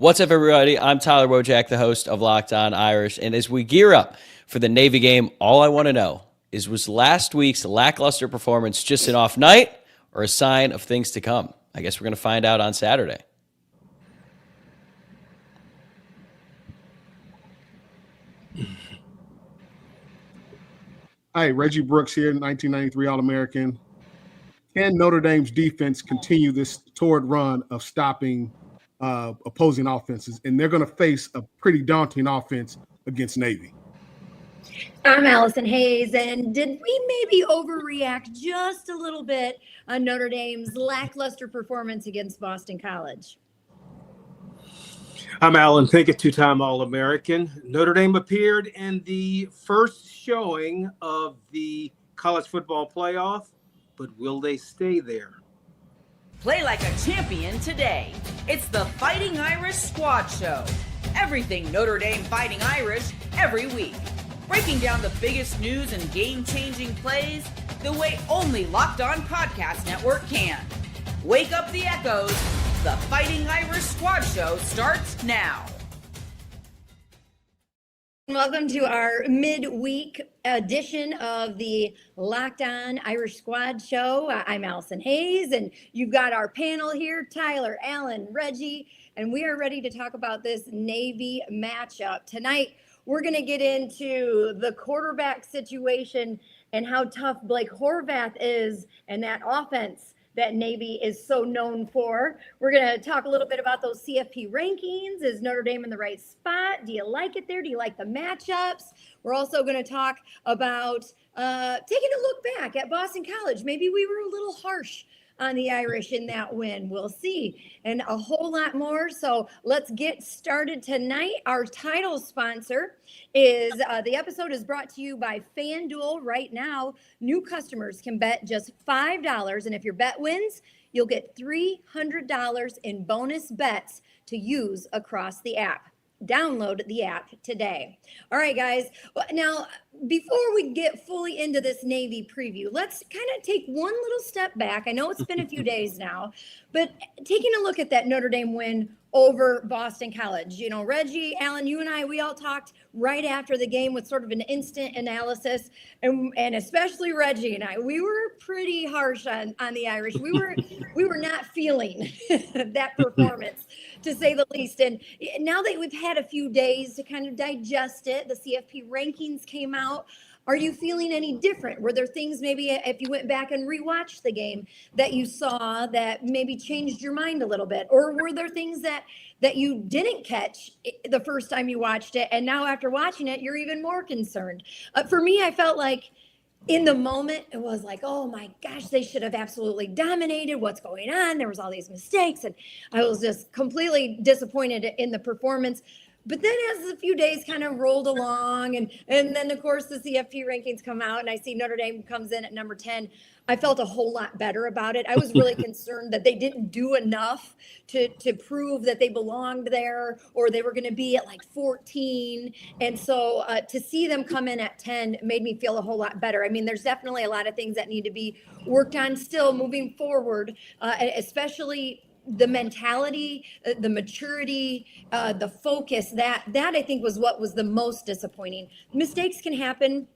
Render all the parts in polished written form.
What's up, everybody? I'm Tyler Wojciak, the host of Locked On Irish. And as we gear up for the Navy game, all I want to know is, was last week's lackluster performance just an off night or a sign of things to come? I guess we're going to find out on Saturday. Hi, Reggie Brooks here, 1993 All-American. Can Notre Dame's defense continue this torrid run of stopping opposing offenses? And they're going to face a pretty daunting offense against Navy. I'm Allison Hayes, and did we maybe overreact just a little bit on Notre Dame's lackluster performance against Boston College? I'm Alan Pinkett, two-time All-American. Notre Dame appeared in the first showing of the college football playoff, but will they stay there? Play like a champion today. It's the Fighting Irish Squad Show. Everything Notre Dame Fighting Irish every week. Breaking down the biggest news and game-changing plays the way only Locked On Podcast Network can. Wake up the echoes. The Fighting Irish Squad Show starts now. Welcome to our midweek edition of the Locked On Irish Squad Show. I'm Allison Hayes, and you've got our panel here, Tyler, Alan, Reggie, and we are ready to talk about this Navy matchup. Tonight, we're going to get into the quarterback situation and how tough Blake Horvath is and that offense that Navy is so known for. We're going to talk a little bit about those CFP rankings. Is Notre Dame in the right spot? Do you like it there? Do you like the matchups? We're also going to talk about taking a look back at Boston College. Maybe we were a little harsh on the Irish in that win. We'll see. And a whole lot more. So let's get started tonight. Our title sponsor is the episode is brought to you by FanDuel. Right now, new customers can bet just $5. And if your bet wins, you'll get $300 in bonus bets to use across the app. Download the app today. All right, guys. Now, before we get fully into this Navy preview, let's kind of take one little step back. I know it's been a few days now, but taking a look at that Notre Dame win over Boston College. You know, Reggie, Alan, you and I, we all talked right after the game with sort of an instant analysis, and especially Reggie and I, we were pretty harsh on the Irish. We were not feeling that performance, to say the least. And now that we've had a few days to kind of digest it, the CFP rankings came out. Are you feeling any different? Were there things maybe if you went back and rewatched the game that you saw that maybe changed your mind a little bit? Or were there things that you didn't catch the first time you watched it, and now after watching it, you're even more concerned? For me, I felt like in the moment, it was like, oh my gosh, they should have absolutely dominated. What's going on? There was all these mistakes, and I was just completely disappointed in the performance. But then as a few days kind of rolled along, and then, of course, the CFP rankings come out, and I see Notre Dame comes in at number 10, I felt a whole lot better about it. I was really concerned that they didn't do enough to prove that they belonged there, or they were going to be at like 14. And so to see them come in at 10 made me feel a whole lot better. I mean, there's definitely a lot of things that need to be worked on still moving forward, especially the mentality, the maturity, the focus, that I think was what was the most disappointing. Mistakes can happen,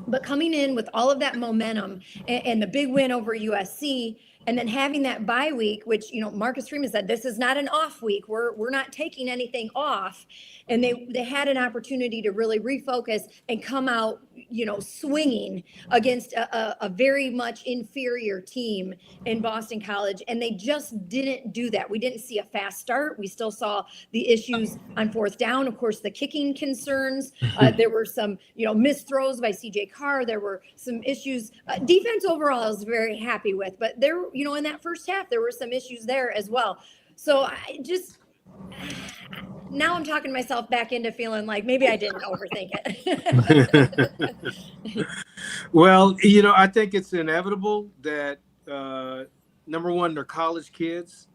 but coming in with all of that momentum and the big win over USC, and then having that bye week, which, you know, Marcus Freeman said, this is not an off week. We're not taking anything off. And they had an opportunity to really refocus and come out, you know, swinging against a very much inferior team in Boston College. And they just didn't do that. We didn't see a fast start. We still saw the issues on fourth down. Of course, the kicking concerns. There were some, you know, missed throws by CJ Carr. There were some issues. Defense overall, I was very happy with. But there, you know, in that first half, there were some issues there as well. So I just... Now I'm talking myself back into feeling like maybe I didn't overthink it. Well, you know, I think it's inevitable that, number one, they're college kids.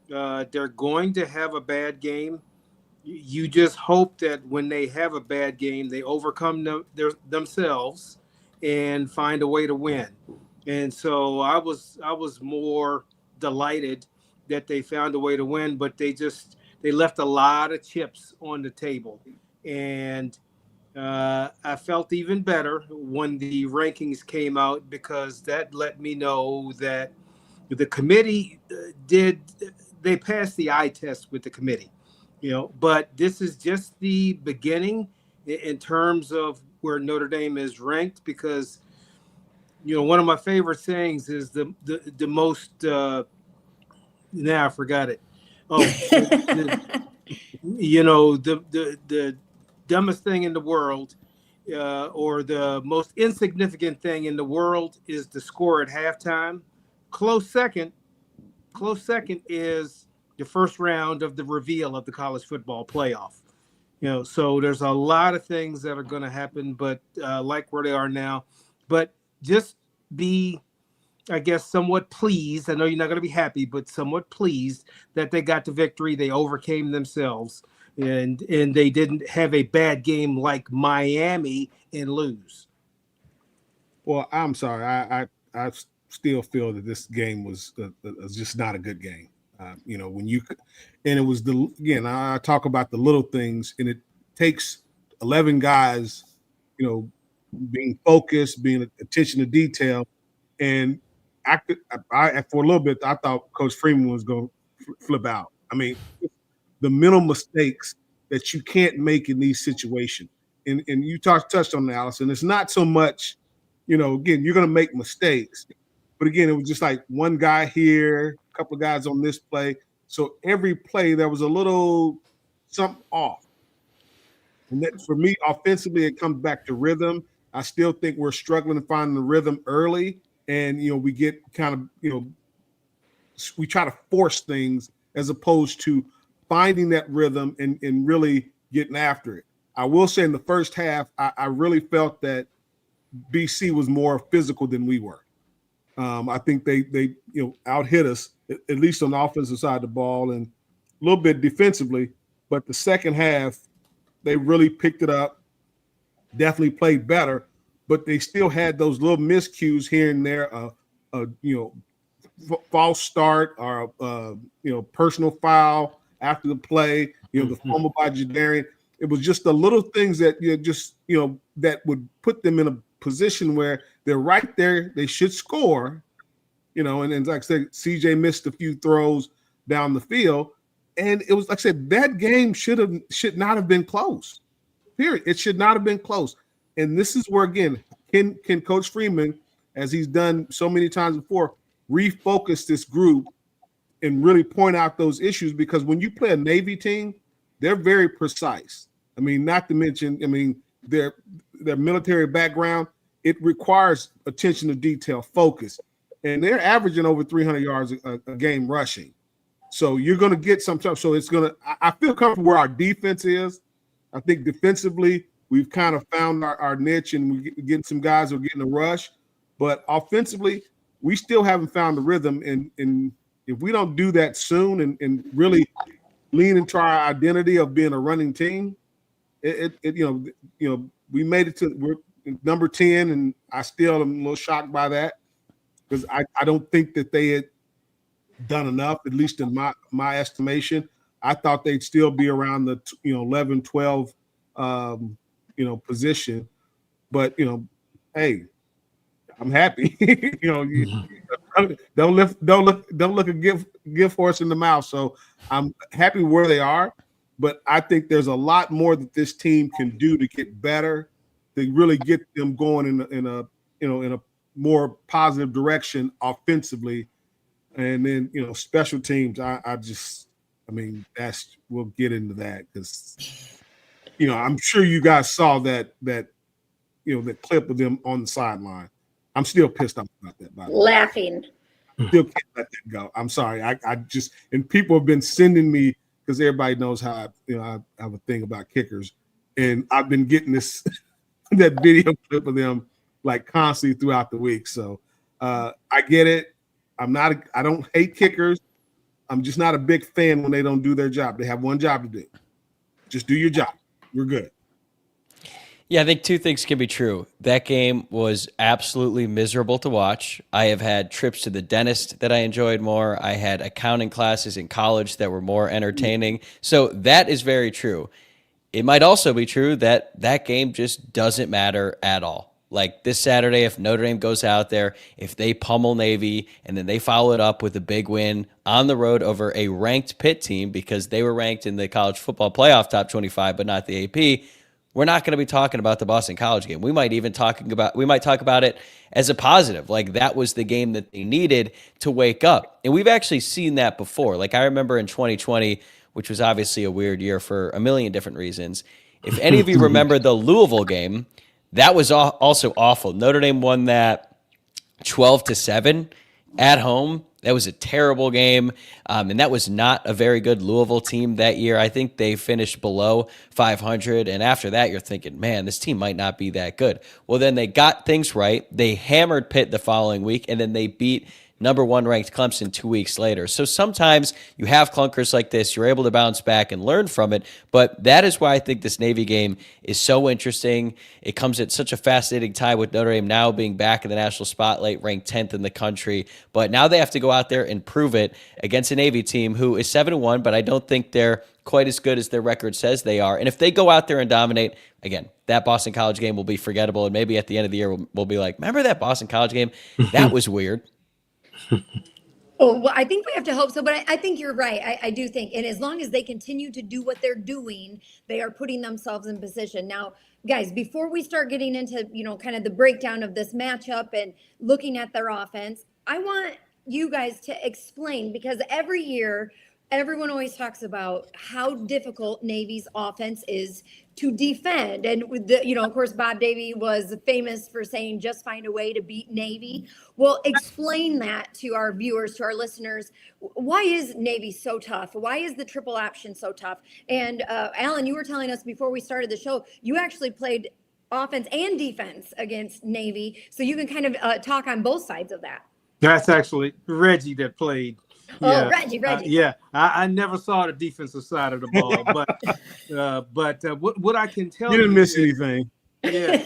They're going to have a bad game. You just hope that when they have a bad game, they overcome themselves and find a way to win. And so I was more delighted that they found a way to win, but they they left a lot of chips on the table. And I felt even better when the rankings came out, because that let me know that the committee they passed the eye test with the committee, but this is just the beginning in terms of where Notre Dame is ranked, because one of my favorite sayings is the most I forgot it. The dumbest thing in the world, or the most insignificant thing in the world, is the score at halftime. Close second is the first round of the reveal of the college football playoff. So there's a lot of things that are going to happen, but like where they are now. But just be, I guess, somewhat pleased. I know you're not going to be happy, but somewhat pleased that they got the victory. They overcame themselves, and they didn't have a bad game like Miami and lose. Well, I'm sorry. I still feel that this game was just not a good game. And it was I talk about the little things, and it takes 11 guys, being focused, being attention to detail. And I for a little bit, I thought Coach Freeman was going to flip out. I mean, the mental mistakes that you can't make in these situations. And you touched on that, Allison. It's not so much, again, you're going to make mistakes. But again, it was just like one guy here, a couple of guys on this play. So every play, there was a little something off. And that, for me, offensively, it comes back to rhythm. I still think we're struggling to find the rhythm early. And, we get kind of, we try to force things as opposed to finding that rhythm and really getting after it. I will say in the first half, I really felt that BC was more physical than we were. I think they out-hit us, at least on the offensive side of the ball, and a little bit defensively. But the second half, they really picked it up, definitely played better, but they still had those little miscues here and there, false start or, personal foul after the play, the fumble by Jadarian. It was just the little things that, that would put them in a position where they're right there. They should score, and like I said, CJ missed a few throws down the field. And it was, like I said, that game should not have been close. Period. It should not have been close. And this is where, again, can Coach Freeman, as he's done so many times before, refocus this group and really point out those issues? Because when you play a Navy team, they're very precise. I mean, not to mention, their military background, it requires attention to detail, focus. And they're averaging over 300 yards a game rushing. So you're going to get some stuff. So I feel comfortable where our defense is. I think defensively, we've kind of found our niche, and we're getting some guys who are getting a rush. But offensively, we still haven't found the rhythm. And if we don't do that soon and really lean into our identity of being a running team, we made it to we're number 10, and I still am a little shocked by that, because I don't think that they had done enough, at least in my estimation. I thought they'd still be around the 11, 12 position. But hey, I'm happy. Don't look a gift horse in the mouth. So I'm happy where they are. But I think there's a lot more that this team can do to get better, to really get them going in a more positive direction offensively. And then, special teams, we'll get into that, because, I'm sure you guys saw that clip of them on the sideline. I'm still pissed off about that, by the way. Laughing. Still can't let that go. I'm sorry. And people have been sending me, because everybody knows how I have a thing about kickers, and I've been getting that video clip of them like constantly throughout the week. So I get it. I don't hate kickers. I'm just not a big fan when they don't do their job. They have one job to do. Just do your job. We're good. Yeah, I think two things can be true. That game was absolutely miserable to watch. I have had trips to the dentist that I enjoyed more. I had accounting classes in college that were more entertaining. So that is very true. It might also be true that that game just doesn't matter at all. Like this Saturday, if Notre Dame goes out there, if they pummel Navy and then they follow it up with a big win on the road over a ranked Pitt team because they were ranked in the college football playoff top 25, but not the AP, we're not going to be talking about the Boston College game. We might talk about it as a positive. Like that was the game that they needed to wake up. And we've actually seen that before. Like I remember in 2020, which was obviously a weird year for a million different reasons. If any of you remember the Louisville game, that was also awful. Notre Dame won that 12-7 at home. That was a terrible game, and that was not a very good Louisville team that year. I think they finished below 500, and after that, you're thinking, man, this team might not be that good. Well, then they got things right. They hammered Pitt the following week, and then they beat number 1 ranked Clemson 2 weeks later. So sometimes you have clunkers like this, you're able to bounce back and learn from it, but that is why I think this Navy game is so interesting. It comes at such a fascinating time with Notre Dame now being back in the national spotlight, ranked 10th in the country, but now they have to go out there and prove it against a Navy team who is 7-1, but I don't think they're quite as good as their record says they are. And if they go out there and dominate, again, that Boston College game will be forgettable, and maybe at the end of the year we'll be like, remember that Boston College game? That was weird. Oh, well, I think we have to hope so, but I think you're right. I do think, and as long as they continue to do what they're doing, they are putting themselves in position. Now, guys, before we start getting into, kind of the breakdown of this matchup and looking at their offense, I want you guys to explain, because every year, everyone always talks about how difficult Navy's offense is to defend. And with the, of course, Bob Davie was famous for saying, just find a way to beat Navy. Well, explain that to our viewers, to our listeners. Why is Navy so tough? Why is the triple option so tough? And Alan, you were telling us before we started the show, you actually played offense and defense against Navy. So you can kind of talk on both sides of that. That's actually Reggie that played. Oh, Reggie. Yeah, I never saw the defensive side of the ball, but what I can tell you didn't miss anything. Yeah,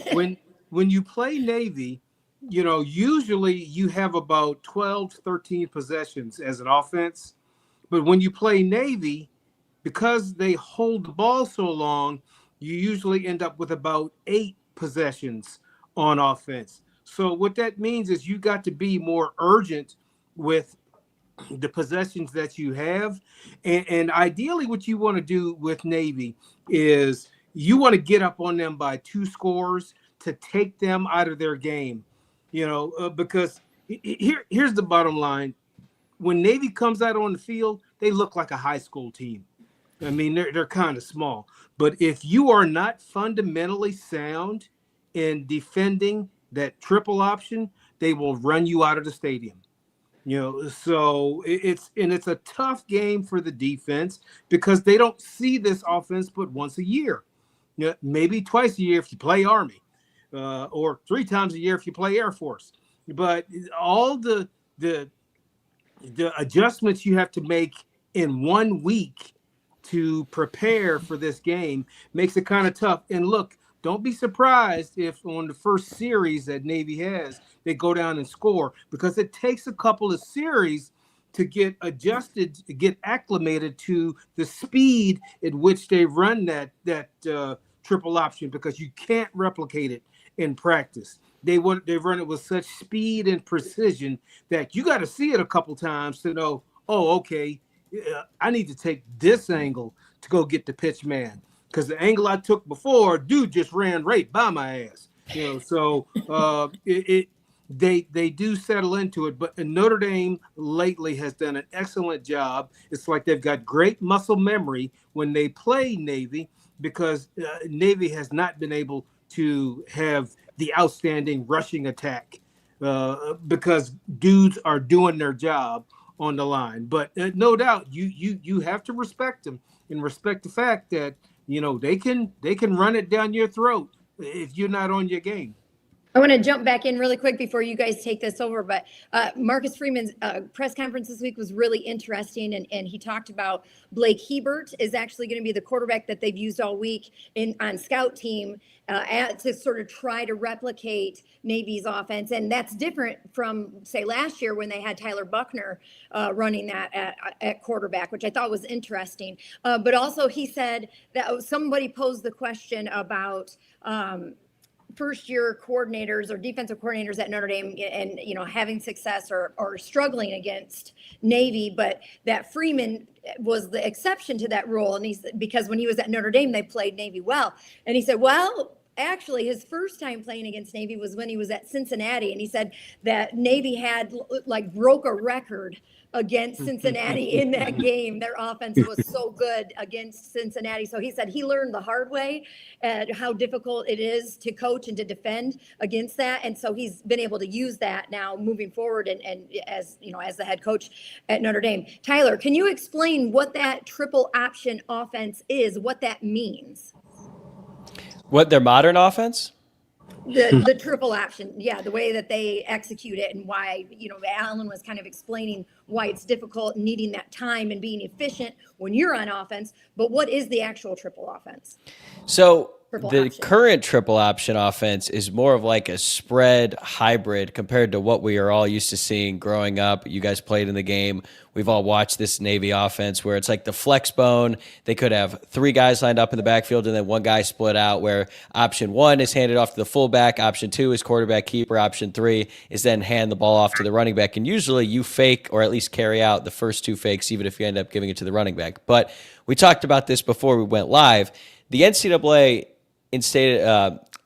when you play Navy, usually you have about 12 to 13 possessions as an offense, but when you play Navy, because they hold the ball so long, you usually end up with about 8 possessions on offense. So what that means is you got to be more urgent with the possessions that you have. And ideally what you want to do with Navy is you want to get up on them by 2 scores to take them out of their game, because here's the bottom line. When Navy comes out on the field, they look like a high school team. I mean, they're kind of small. But if you are not fundamentally sound in defending that triple option, they will run you out of the stadium. So it's a tough game for the defense because they don't see this offense but once a year, maybe twice a year if you play Army, or 3 times a year if you play Air Force. But all the adjustments you have to make in 1 week to prepare for this game makes it kind of tough. And look, don't be surprised if on the first series that Navy has, they go down and score, because it takes a couple of series to get adjusted, to get acclimated to the speed at which they run that triple option, because you can't replicate it in practice. They run it with such speed and precision that you got to see it a couple times to know, oh, okay, I need to take this angle to go get the pitch man. Because the angle I took before, dude just ran right by my ass. So they do settle into it. But Notre Dame lately has done an excellent job. It's like they've got great muscle memory when they play Navy, because Navy has not been able to have the outstanding rushing attack because dudes are doing their job on the line. But no doubt you have to respect them and respect the fact that they can run it down your throat if you're not on your game. I want to jump back in really quick before you guys take this over, but Marcus Freeman's press conference this week was really interesting, and he talked about Blake Hebert is actually going to be the quarterback that they've used all week on scout team to sort of try to replicate Navy's offense, and that's different from, say, last year when they had Tyler Buckner running that at quarterback, which I thought was interesting. But also he said that somebody posed the question about first-year coordinators or defensive coordinators at Notre Dame and, having success or struggling against Navy, but that Freeman was the exception to that rule. And because when he was at Notre Dame, they played Navy well. And he said, well, actually, his first time playing against Navy was when he was at Cincinnati. And he said that Navy had broke a record against Cincinnati in that game. Their offense was so good against Cincinnati. So he said he learned the hard way at how difficult it is to coach and to defend against that. And so he's been able to use that now moving forward and as the head coach at Notre Dame. Tyler, can you explain what that triple option offense is, what that means? What, their modern offense? The triple option, yeah, the way that they execute it and why, Alan was kind of explaining why it's difficult, needing that time and being efficient when you're on offense. But what is the actual triple offense? So current triple option offense is more of like a spread hybrid compared to what we are all used to seeing growing up. You guys played in the game. We've all watched this Navy offense where it's like the flex bone. They could have three guys lined up in the backfield and then one guy split out, where option one is handed off to the fullback, option two is quarterback keeper, option three is then hand the ball off to the running back. And usually you fake or at least carry out the first two fakes, even if you end up giving it to the running back. But we talked about this before we went live. The NCAA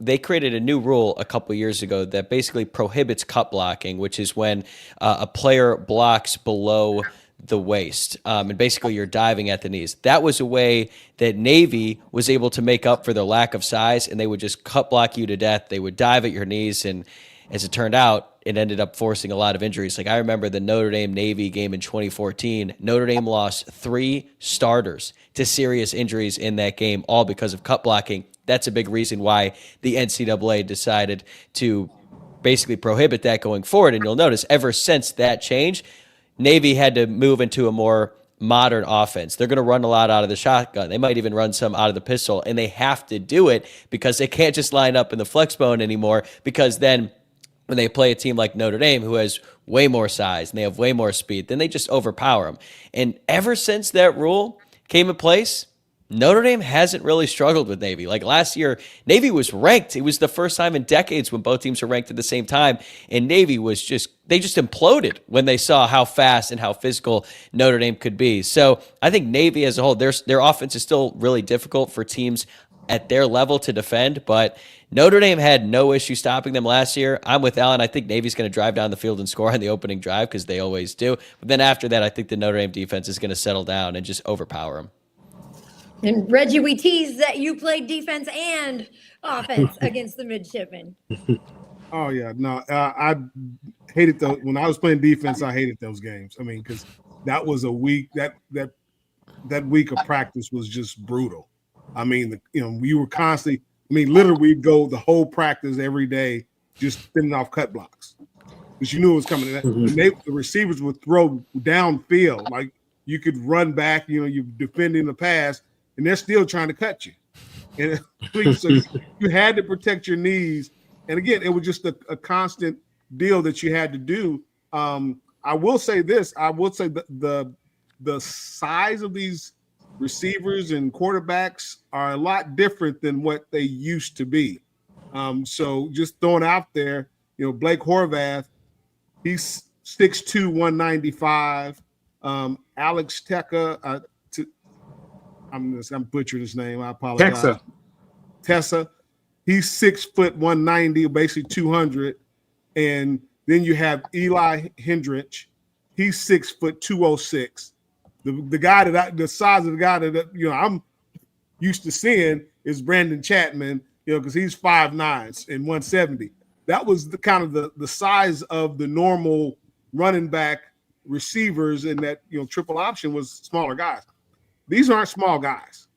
they created a new rule a couple years ago that basically prohibits cut blocking, which is when a player blocks below the waist, and basically you're diving at the knees. That was a way that Navy was able to make up for their lack of size, and they would just cut block you to death. They would dive at your knees, and as it turned out, it ended up forcing a lot of injuries. Like, I remember the Notre Dame Navy game in 2014. Notre Dame lost 3 starters to serious injuries in that game, all because of cut blocking. That's a big reason why the NCAA decided to basically prohibit that going forward. And you'll notice ever since that change, Navy had to move into a more modern offense. They're going to run a lot out of the shotgun. They might even run some out of the pistol, and they have to do it because they can't just line up in the flex bone anymore, because then when they play a team like Notre Dame, who has way more size and they have way more speed, then they just overpower them. And ever since that rule came in place, Notre Dame hasn't really struggled with Navy. Like last year, Navy was ranked. It was the first time in decades when both teams were ranked at the same time. And Navy was they just imploded when they saw how fast and how physical Notre Dame could be. So I think Navy as a whole, their offense is still really difficult for teams at their level to defend, but Notre Dame had no issue stopping them last year. I'm with Alan. I think Navy's going to drive down the field and score on the opening drive because they always do. But then after that, I think the Notre Dame defense is going to settle down and just overpower them. And Reggie, we teased that you played defense and offense against the midshipmen. Oh yeah, no, I hated those. When I was playing defense, I hated those games. I mean, because that was a week that week of practice was just brutal. I mean, we were constantly. I mean, literally, we'd go the whole practice every day just spinning off cut blocks because you knew it was coming. The receivers would throw downfield, like you could run back. You're defending the pass, and they're still trying to cut you. And so you had to protect your knees. And again, it was just a constant deal that you had to do. I will say this. I will say the size of these receivers and quarterbacks are a lot different than what they used to be. So just throwing out there, Blake Horvath, he's 6'2", 195. Alex Teka, I'm butchering his name. I apologize. Tessa, he's 6 foot 190, basically 200. And then you have Eli Hendrich, he's 6 foot 206. The guy the size of the guy that I'm used to seeing is Brandon Chapman, because he's 5'9" and 170. That was the size of the normal running back receivers, and that triple option was smaller guys. These aren't small guys,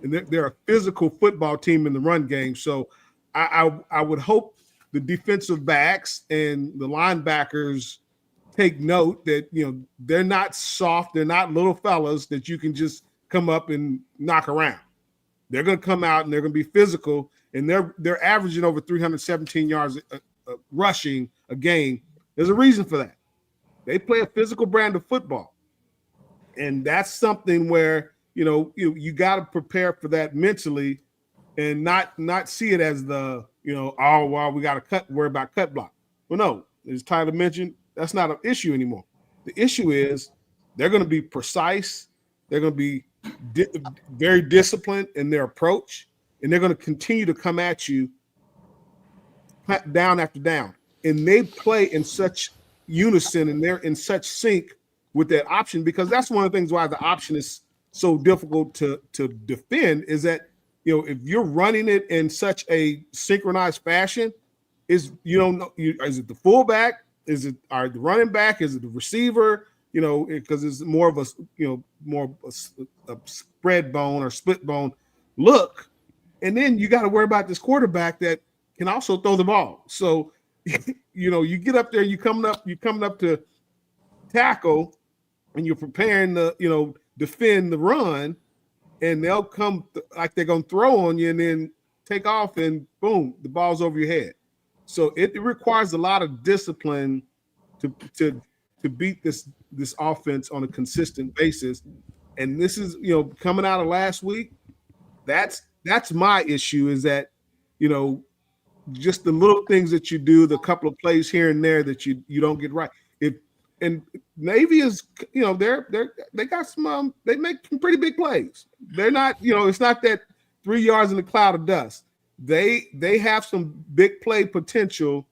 and they're a physical football team in the run game. So I would hope the defensive backs and the linebackers take note that, they're not soft. They're not little fellas that you can just come up and knock around. They're going to come out and they're going to be physical, and they're averaging over 317 yards rushing a game. There's a reason for that. They play a physical brand of football, and that's something where you got to prepare for that mentally, and not see it as the we got to worry about cut block. Well, no, as Tyler mentioned, that's not an issue anymore. The issue is they're going to be precise. They're going to be very disciplined in their approach, and they're going to continue to come at you down after down. And they play in such unison, and they're in such sync with that option, because that's one of the things why the option is so difficult to defend, is that if you're running it in such a synchronized fashion, is it the fullback, is it the running back, is it the receiver, because it's more of a spread bone or split bone look, and then you got to worry about this quarterback that can also throw the ball. So you get up there, you coming up to tackle, and you're preparing to defend the run, and they'll come like they're going to throw on you and then take off, and boom, the ball's over your head. So it requires a lot of discipline to beat this offense on a consistent basis. And this is, coming out of last week, that's my issue, is that, just the little things that you do, the couple of plays here and there that you don't get right. And Navy is, they got some, they make some pretty big plays. They're not, it's not that 3 yards in a cloud of dust. They have some big play potential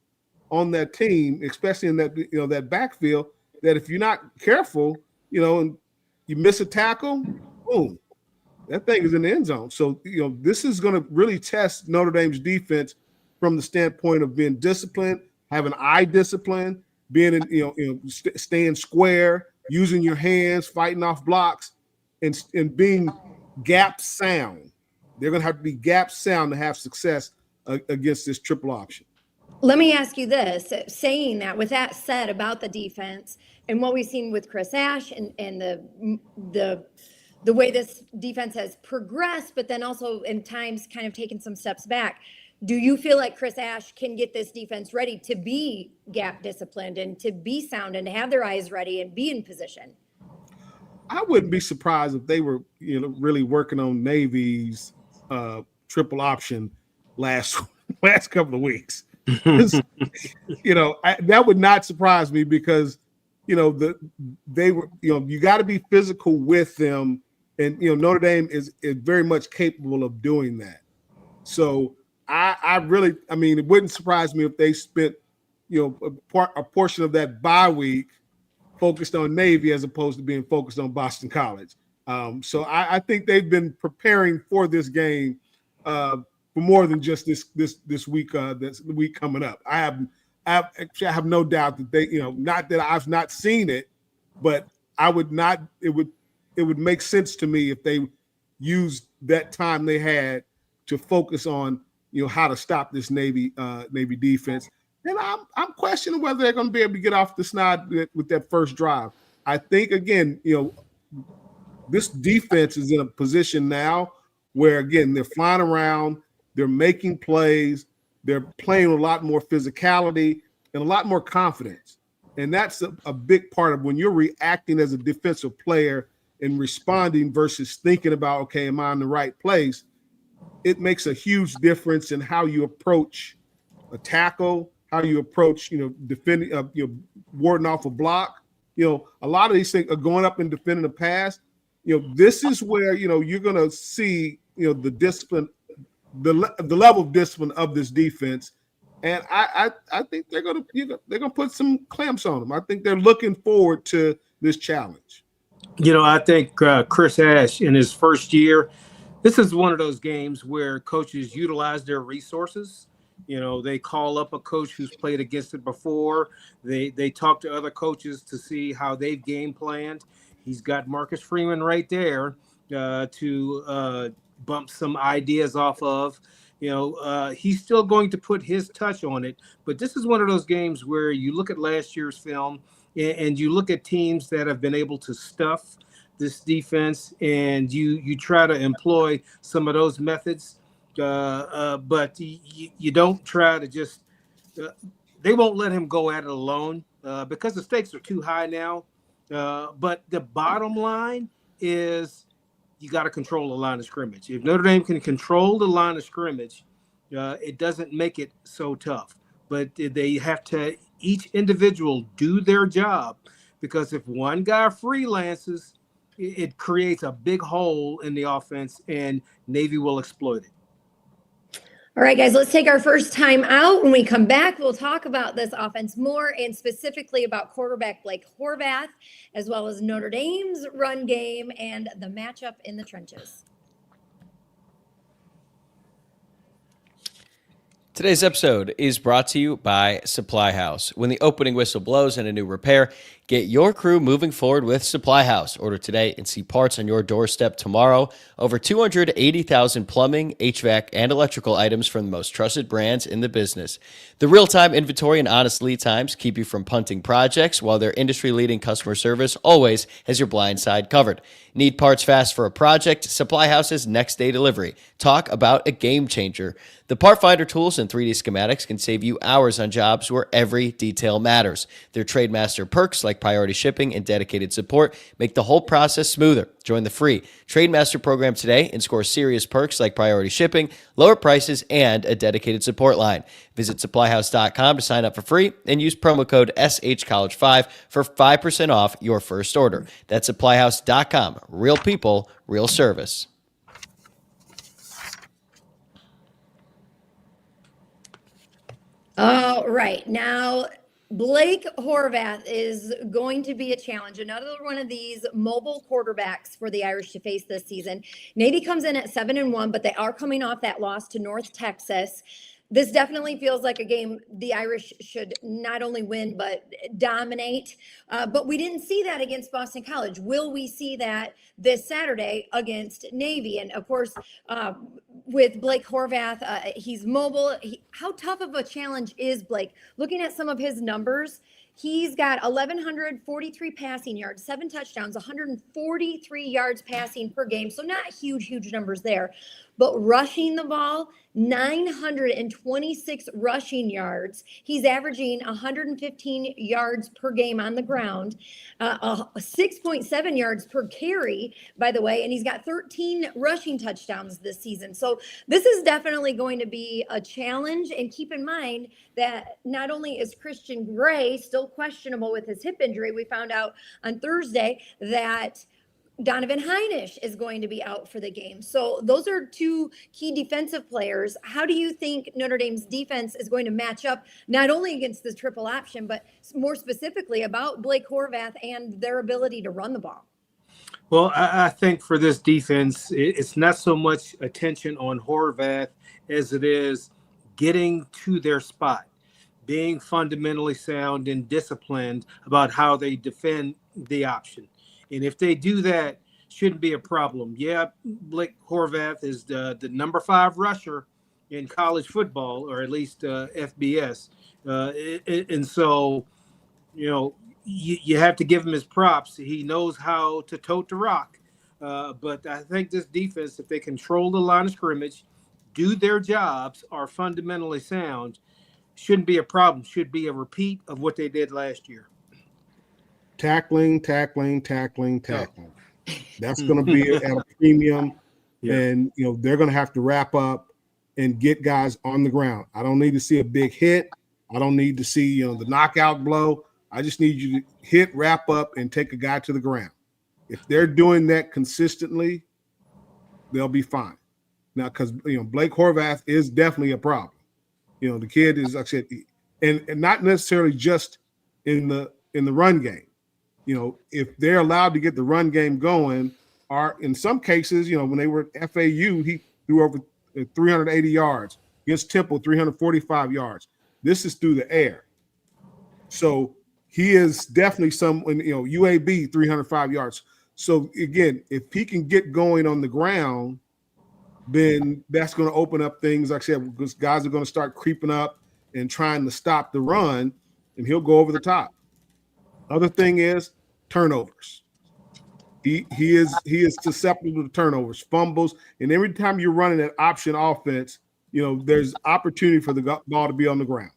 on that team, especially in that, that backfield, that if you're not careful, and you miss a tackle, boom, that thing is in the end zone. So, this is going to really test Notre Dame's defense from the standpoint of being disciplined, having eye discipline, being in, staying square, using your hands, fighting off blocks, and being gap sound. They're going to have to be gap sound to have success against this triple option. Let me ask you this, saying that, with that said about the defense and what we've seen with Chris Ash and the way this defense has progressed, but then also in times kind of taken some steps back, do you feel like Chris Ash can get this defense ready to be gap disciplined and to be sound and to have their eyes ready and be in position? I wouldn't be surprised if they were, really working on Navy's triple option last couple of weeks. That would not surprise me, because they were, you got to be physical with them, and Notre Dame is very much capable of doing that. So I really, it wouldn't surprise me if they spent a portion of that bye week focused on Navy as opposed to being focused on Boston College. So I think they've been preparing for this game for more than just this week. This week coming up, I have no doubt that they, not that I've not seen it, but I would not. It would make sense to me if they used that time they had to focus on how to stop this Navy defense. And I'm questioning whether they're going to be able to get off the snide with that first drive. I think, again, this defense is in a position now where, again, they're flying around, they're making plays, they're playing with a lot more physicality and a lot more confidence. And that's a big part of when you're reacting as a defensive player and responding versus thinking about, okay, am I in the right place? It makes a huge difference in how you approach a tackle, how you approach, defending, warding off a block. A lot of these things are going up and defending the pass. This is where, you're going to see, the discipline, the level of discipline of this defense. And I think they're going to put some clamps on them. I think they're looking forward to this challenge. I think Chris Ash in his first year, this is one of those games where coaches utilize their resources. They call up a coach who's played against it before. They talk to other coaches to see how they've game planned. He's got Marcus Freeman right there to bump some ideas off of. He's still going to put his touch on it. But this is one of those games where you look at last year's film and you look at teams that have been able to stuff this defense, and you try to employ some of those methods, but you don't try to just they won't let him go at it alone because the stakes are too high now. But the bottom line is you got to control the line of scrimmage. If Notre Dame can control the line of scrimmage, it doesn't make it so tough. But they have to each individual do their job, because if one guy freelances, it creates a big hole in the offense, and Navy will exploit it. All right, guys, let's take our first time out. When we come back, we'll talk about this offense more, and specifically about quarterback Blake Horvath, as well as Notre Dame's run game and the matchup in the trenches. Today's episode is brought to you by Supply House. When the opening whistle blows and a new repair, get your crew moving forward with Supply House. Order today and see parts on your doorstep tomorrow. Over 280,000 plumbing, HVAC, and electrical items from the most trusted brands in the business. The real-time inventory and honest lead times keep you from punting projects, while their industry-leading customer service always has your blind side covered. Need parts fast for a project? Supply House's next-day delivery. Talk about a game changer. The Part Finder tools and 3D schematics can save you hours on jobs where every detail matters. Their Trademaster perks like priority shipping and dedicated support make the whole process smoother. Join the free Trademaster program today and score serious perks like priority shipping, lower prices, and a dedicated support line. Visit supplyhouse.com to sign up for free and use promo code SHCollege5 for 5% off your first order. That's supplyhouse.com. Real people, real service. All right. Now, Blake Horvath is going to be a challenge. Another one of these mobile quarterbacks for the Irish to face this season. Navy comes in at 7-1, but they are coming off that loss to North Texas. This definitely feels like a game the Irish should not only win, but dominate. But we didn't see that against Boston College. Will we see that this Saturday against Navy? And of course, with Blake Horvath, he's mobile. How tough of a challenge is Blake? Looking at some of his numbers, he's got 1,143 passing yards, 7 touchdowns, 143 yards passing per game. So not huge numbers there. But rushing the ball, 926 rushing yards. He's averaging 115 yards per game on the ground, 6.7 yards per carry, by the way, and he's got 13 rushing touchdowns this season. So this is definitely going to be a challenge. And keep in mind that not only is Christian Gray still questionable with his hip injury, we found out on Thursday that Donovan Heinisch is going to be out for the game. So those are two key defensive players. How do you think Notre Dame's defense is going to match up, not only against the triple option, but more specifically about Blake Horvath and their ability to run the ball? Well, I think for this defense, it's not so much attention on Horvath as it is getting to their spot, being fundamentally sound and disciplined about how they defend the option. And if they do that, shouldn't be a problem. Yeah, Blake Horvath is the number 5 rusher in college football, or at least FBS. And so, you have to give him his props. He knows how to tote the rock. But I think this defense, if they control the line of scrimmage, do their jobs, are fundamentally sound, shouldn't be a problem. Should be a repeat of what they did last year. Tackling. That's going to be at a premium, and they're going to have to wrap up and get guys on the ground. I don't need to see a big hit. I don't need to see the knockout blow. I just need you to hit, wrap up, and take a guy to the ground. If they're doing that consistently, they'll be fine. Now, because Blake Horvath is definitely a problem. The kid is, like I said, and not necessarily just in the run game. If they're allowed to get the run game going, or in some cases, when they were at FAU, he threw over 380 yards. Against Temple, 345 yards. This is through the air. So he is definitely UAB, 305 yards. So again, if he can get going on the ground, then that's going to open up things. Like I said, because guys are going to start creeping up and trying to stop the run, and he'll go over the top. Other thing is turnovers. He is susceptible to turnovers, fumbles, and every time you're running an option offense, there's opportunity for the ball to be on the ground.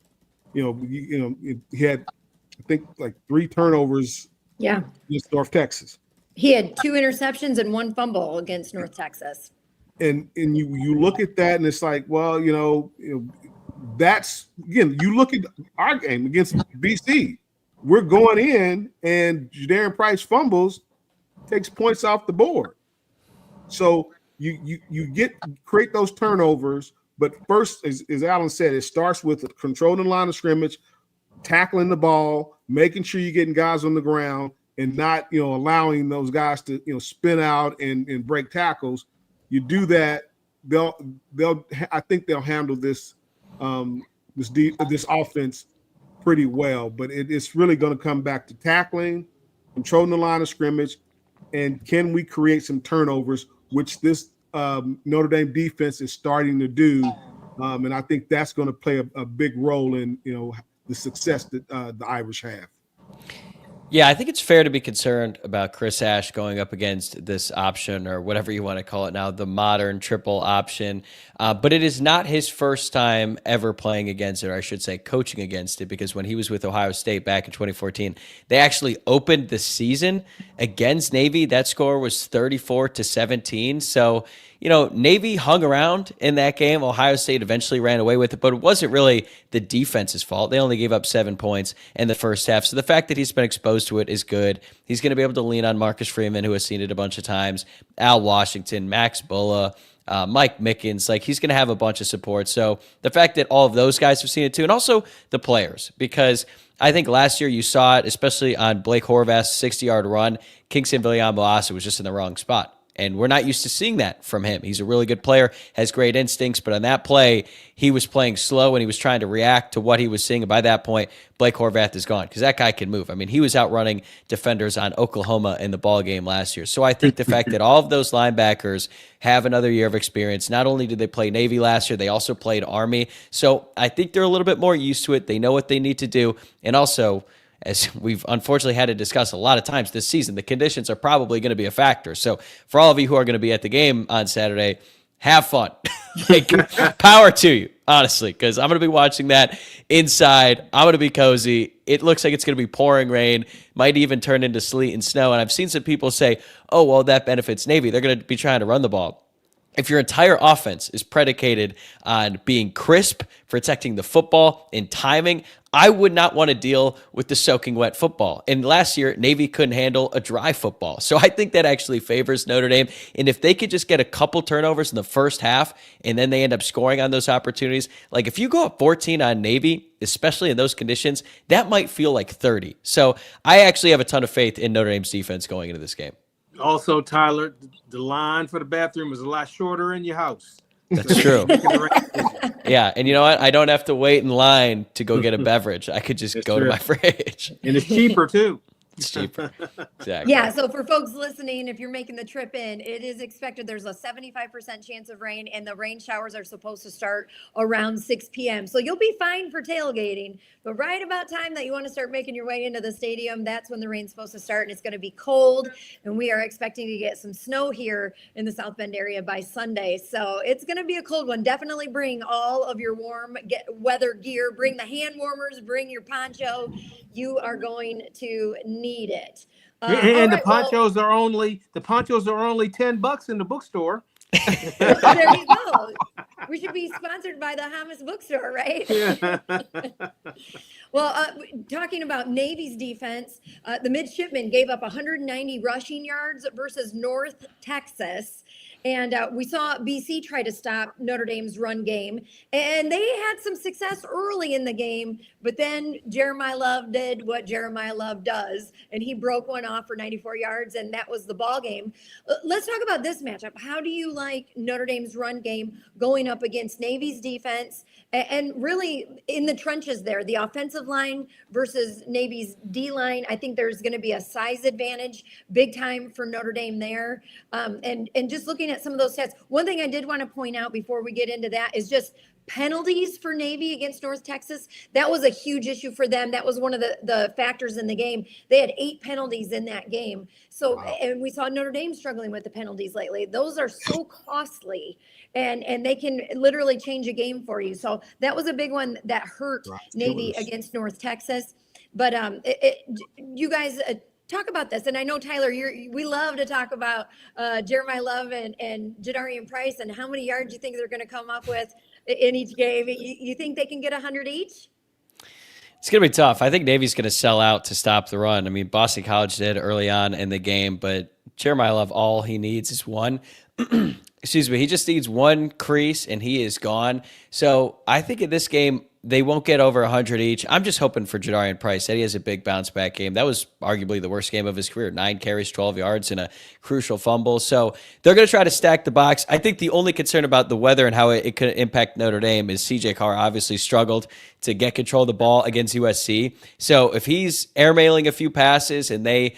He had, I think, like 3 turnovers. Yeah, against North Texas. He had 2 interceptions and 1 fumble against North Texas. And you look at that, and it's like, well, that's, again, you look at our game against BC. We're going in, and Jadarian Price fumbles, takes points off the board. So you create those turnovers, but first, as Alan said, it starts with controlling the line of scrimmage, tackling the ball, making sure you're getting guys on the ground, and not allowing those guys to spin out and break tackles. You do that, I think they'll handle this this offense pretty well. But it's really going to come back to tackling, controlling the line of scrimmage, and can we create some turnovers, which this Notre Dame defense is starting to do. And I think that's going to play a big role in the success that the Irish have. Yeah, I think it's fair to be concerned about Chris Ash going up against this option, or whatever you want to call it now, the modern triple option. But it is not his first time ever playing against it, or I should say coaching against it, because when he was with Ohio State back in 2014, they actually opened the season against Navy. That score was 34-17. So, Navy hung around in that game. Ohio State eventually ran away with it, but it wasn't really the defense's fault. They only gave up 7 points in the first half. So the fact that he's been exposed to it is good. He's going to be able to lean on Marcus Freeman, who has seen it a bunch of times, Al Washington, Max Bulla, Mike Mickens. Like, he's going to have a bunch of support. So the fact that all of those guys have seen it too, and also the players, because I think last year you saw it, especially on Blake Horvath's 60-yard run. Kingston Villamboasa was just in the wrong spot. And we're not used to seeing that from him. He's a really good player, has great instincts, but on that play, he was playing slow and he was trying to react to what he was seeing. And by that point, Blake Horvath is gone because that guy can move. I mean, he was outrunning defenders on Oklahoma in the ball game last year. So I think the fact that all of those linebackers have another year of experience, not only did they play Navy last year, they also played Army. So I think they're a little bit more used to it. They know what they need to do. And also, as we've unfortunately had to discuss a lot of times this season, the conditions are probably going to be a factor. So for all of you who are going to be at the game on Saturday, have fun. Power to you, honestly, because I'm going to be watching that inside. I'm going to be cozy. It looks like it's going to be pouring rain, might even turn into sleet and snow. And I've seen some people say, oh, well, that benefits Navy. They're going to be trying to run the ball. If your entire offense is predicated on being crisp, protecting the football, and timing, I would not want to deal with the soaking wet football. And last year, Navy couldn't handle a dry football. So I think that actually favors Notre Dame. And if they could just get a couple turnovers in the first half and then they end up scoring on those opportunities, like if you go up 14 on Navy, especially in those conditions, that might feel like 30. So I actually have a ton of faith in Notre Dame's defense going into this game. Also, Tyler, the line for the bathroom is a lot shorter in your house. That's true. Yeah, and you know what? I don't have to wait in line to go get a beverage. I could just go to my fridge. And it's cheaper, too. It's cheaper. Exactly. Yeah, so for folks listening, if you're making the trip in, it is expected there's a 75% chance of rain, and the rain showers are supposed to start around 6 p.m. So you'll be fine for tailgating, but right about time that you want to start making your way into the stadium, that's when the rain's supposed to start, and it's going to be cold, and we are expecting to get some snow here in the South Bend area by Sunday. So it's going to be a cold one. Definitely bring all of your warm weather gear. Bring the hand warmers. Bring your poncho. You are going to need it. And the ponchos are only $10 in the bookstore. There you go. We should be sponsored by the Hamas bookstore, right? Yeah. Well, talking about Navy's defense, the midshipmen gave up 190 rushing yards versus North Texas. And we saw BC try to stop Notre Dame's run game, and they had some success early in the game, but then Jeremiyah Love did what Jeremiyah Love does, and he broke one off for 94 yards, and that was the ball game. Let's talk about this matchup. How do you like Notre Dame's run game going up against Navy's defense, and really in the trenches there, the offensive line versus Navy's D-line? I think there's going to be a size advantage big time for Notre Dame there, and just look looking at some of those stats. One thing I did want to point out before we get into that is just penalties for Navy against North Texas. That was a huge issue for them. That was one of the factors in the game. They had 8 penalties in that game. So, and we saw Notre Dame struggling with the penalties lately. Those are so costly, and they can literally change a game for you. So that was a big one that hurt Navy against North Texas. But you guys talk about this. And I know, Tyler, we love to talk about Jeremiyah Love and Jadarian Price and how many yards you think they're going to come up with in each game. You think they can get 100 each? It's going to be tough. I think Navy's going to sell out to stop the run. I mean, Boston College did early on in the game, but Jeremiyah Love, all he needs is one. Excuse me. He just needs one crease, and he is gone. So I think in this game, they won't get over 100 each. I'm just hoping for Jadarian Price that he has a big bounce back game. That was arguably the worst game of his career. 9 carries, 12 yards, and a crucial fumble. So they're going to try to stack the box. I think the only concern about the weather and how it could impact Notre Dame is CJ Carr obviously struggled to get control of the ball against USC. So if he's airmailing a few passes and they,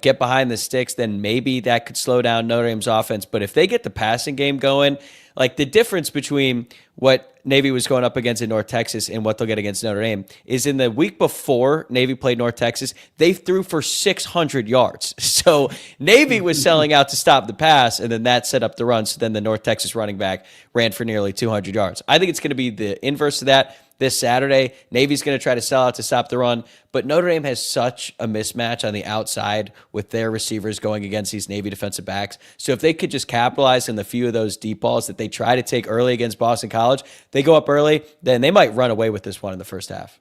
get behind the sticks, then maybe that could slow down Notre Dame's offense. But if they get the passing game going, like the difference between what Navy was going up against in North Texas and what they'll get against Notre Dame is in the week before Navy played North Texas, they threw for 600 yards. So Navy was selling out to stop the pass, and then that set up the run. So then the North Texas running back ran for nearly 200 yards. I think it's going to be the inverse of that this Saturday. Navy's going to try to sell out to stop the run, but Notre Dame has such a mismatch on the outside with their receivers going against these Navy defensive backs. So if they could just capitalize on the few of those deep balls that they try to take early against Boston College, they go up early, then they might run away with this one in the first half.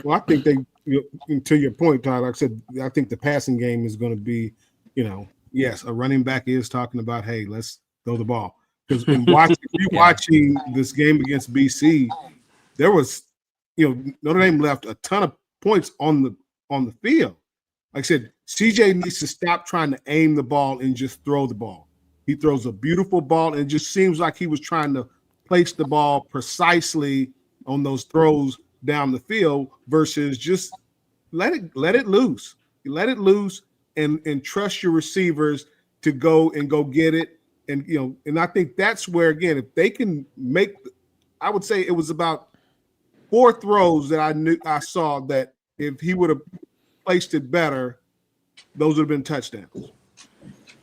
Well, I think to your point, Tyler, like I said, I think the passing game is going to be, yes, a running back is talking about, hey, let's throw the ball. Because watching this game against BC, there was, Notre Dame left a ton of points on the field. Like I said, CJ needs to stop trying to aim the ball and just throw the ball. He throws a beautiful ball, and it just seems like he was trying to place the ball precisely on those throws down the field versus just let it loose. You let it loose and trust your receivers to go get it. And I think that's where, again, if they can make, I would say it was about 4 throws that I saw that if he would have placed it better, those would have been touchdowns.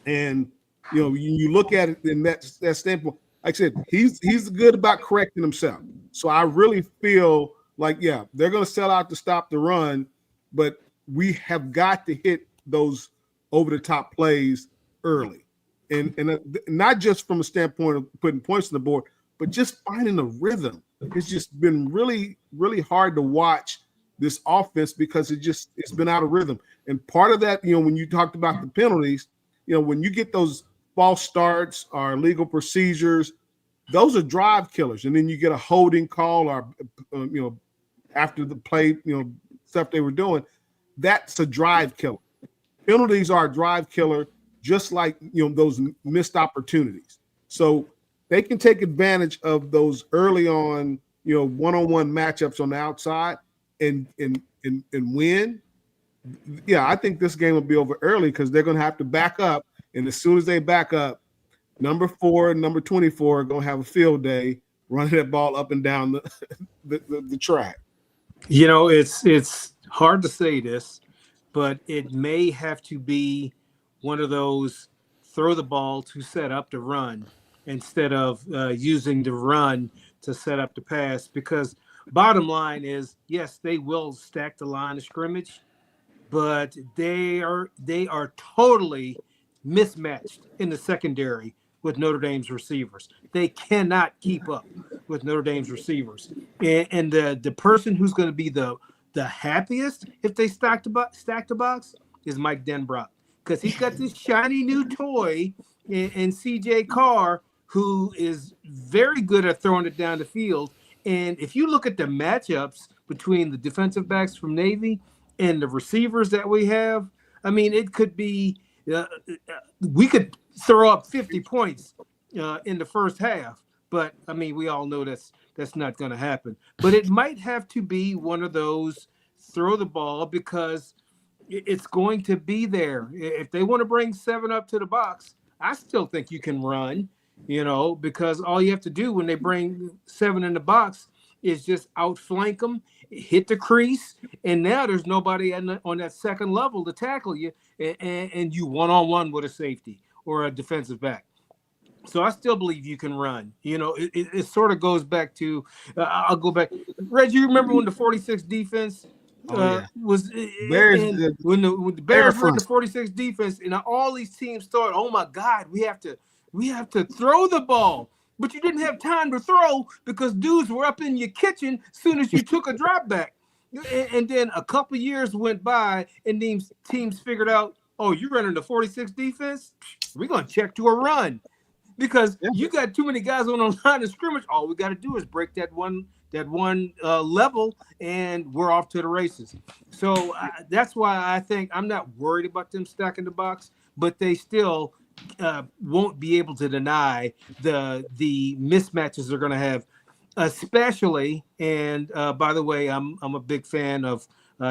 And you look at it in that standpoint. Like I said, he's good about correcting himself. So I really feel like, they're going to sell out to stop the run, but we have got to hit those over-the-top plays early. And not just from a standpoint of putting points on the board, but just finding a rhythm. It's just been really, really hard to watch this offense because it's been out of rhythm. And part of that, when you talked about the penalties, when you get those false starts or illegal procedures, those are drive killers. And then you get a holding call or, after the play, stuff they were doing, that's a drive killer. Penalties are a drive killer, just like those missed opportunities. So they can take advantage of those early on, one-on-one matchups on the outside and win. Yeah, I think this game will be over early because they're going to have to back up. And as soon as they back up, number 4 and number 24 are going to have a field day running that ball up and down the track. It's hard to say this, but it may have to be one of those throw the ball to set up the run instead of using the run to set up the pass, because bottom line is, yes, they will stack the line of scrimmage, but they are totally mismatched in the secondary with Notre Dame's receivers. They cannot keep up with Notre Dame's receivers. And the person who's going to be the happiest if they stack the box is Mike Denbrock. Because he's got this shiny new toy in CJ Carr, who is very good at throwing it down the field. And if you look at the matchups between the defensive backs from Navy and the receivers that we have, I mean, it could be we could throw up 50 points in the first half. But, I mean, we all know that's not going to happen. But it might have to be one of those throw the ball because it's going to be there. If they want to bring 7 up to the box, I still think you can run, because all you have to do when they bring 7 in the box is just outflank them, hit the crease, and now there's nobody on that second level to tackle you, and you one-on-one with a safety or a defensive back. So I still believe you can run. It sort of goes back to I'll go back. Reggie, you remember when the 46 defense was when the Bears were in the 46 defense, and all these teams thought, "Oh my God, we have to throw the ball," but you didn't have time to throw because dudes were up in your kitchen as soon as you took a drop back. And then a couple years went by, and these teams figured out, "Oh, you're running the 46 defense? We're gonna check to a run." Because you got too many guys on the line of scrimmage. All we got to do is break that one level, and we're off to the races. So that's why I think I'm not worried about them stacking the box, but they still won't be able to deny the mismatches they're going to have, especially. And by the way, I'm a big fan of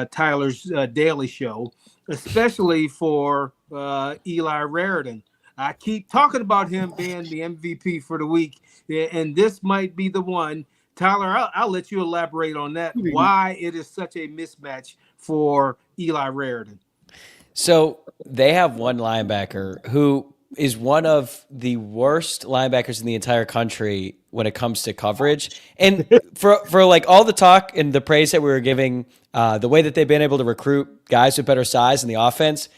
Tyler's Daily Show, especially for Eli Raritan. I keep talking about him being the MVP for the week, and this might be the one. Tyler, I'll let you elaborate on that, why it is such a mismatch for Eli Raritan. So they have one linebacker who is one of the worst linebackers in the entire country when it comes to coverage. And for like all the talk and the praise that we were giving, the way that they've been able to recruit guys with better size in the offense,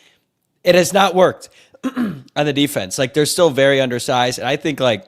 it has not worked on the defense. Like, they're still very undersized. And I think, like,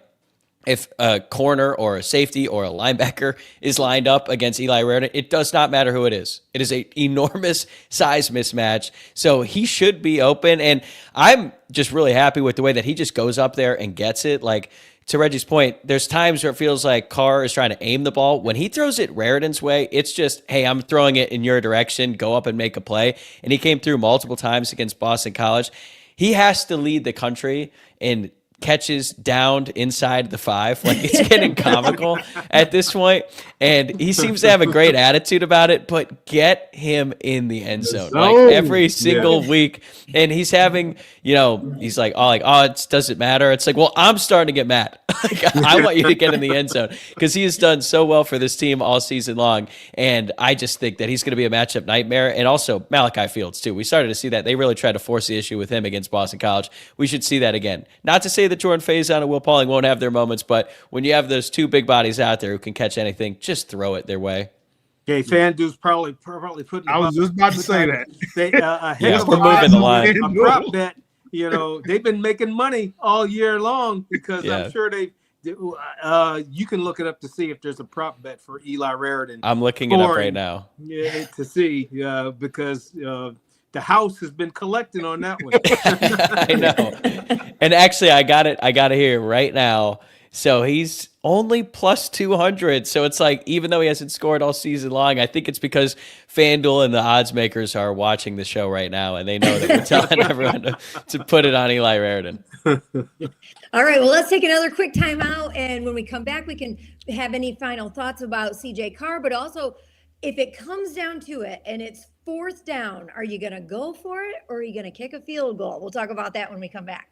if a corner or a safety or a linebacker is lined up against Eli Raritan, it does not matter who it is. It is an enormous size mismatch. So he should be open. And I'm just really happy with the way that he just goes up there and gets it. Like, to Reggie's point, there's times where it feels like Carr is trying to aim the ball. When he throws it Raritan's way, it's just, hey, I'm throwing it in your direction. Go up and make a play. And he came through multiple times against Boston College. He has to lead the country in catches downed inside the 5. Like, it's getting comical at this point. And he seems to have a great attitude about it, but get him in the end zone. Like, every single week. And he's having, he's like, it doesn't matter. It's like, well, I'm starting to get mad. Like, I want you to get in the end zone, because he has done so well for this team all season long. And I just think that he's going to be a matchup nightmare. And also Malachi Fields too. We started to see that. They really tried to force the issue with him against Boston College. We should see that again. Not to say that Jordan Faison and Will Pauling won't have their moments, but when you have those two big bodies out there who can catch anything, just throw it their way. Okay, FanDuel's probably putting. I was just about to say that. We're moving the line. A prop bet. They've been making money all year long, because I'm sure you can look it up to see if there's a prop bet for Eli Raritan. I'm looking it up right now. Yeah, to see, because the house has been collecting on that one. I know. And actually, I got it here right now. So he's only plus 200. So it's like, even though he hasn't scored all season long, I think it's because FanDuel and the odds makers are watching the show right now, and they know that we're telling everyone to put it on Eli Raritan. All right, well, let's take another quick timeout. And when we come back, we can have any final thoughts about CJ Carr, but also if it comes down to it and it's 4th down, are you going to go for it, or are you going to kick a field goal? We'll talk about that when we come back.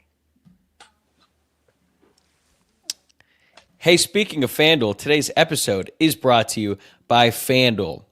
Hey, speaking of FanDuel, today's episode is brought to you by FanDuel.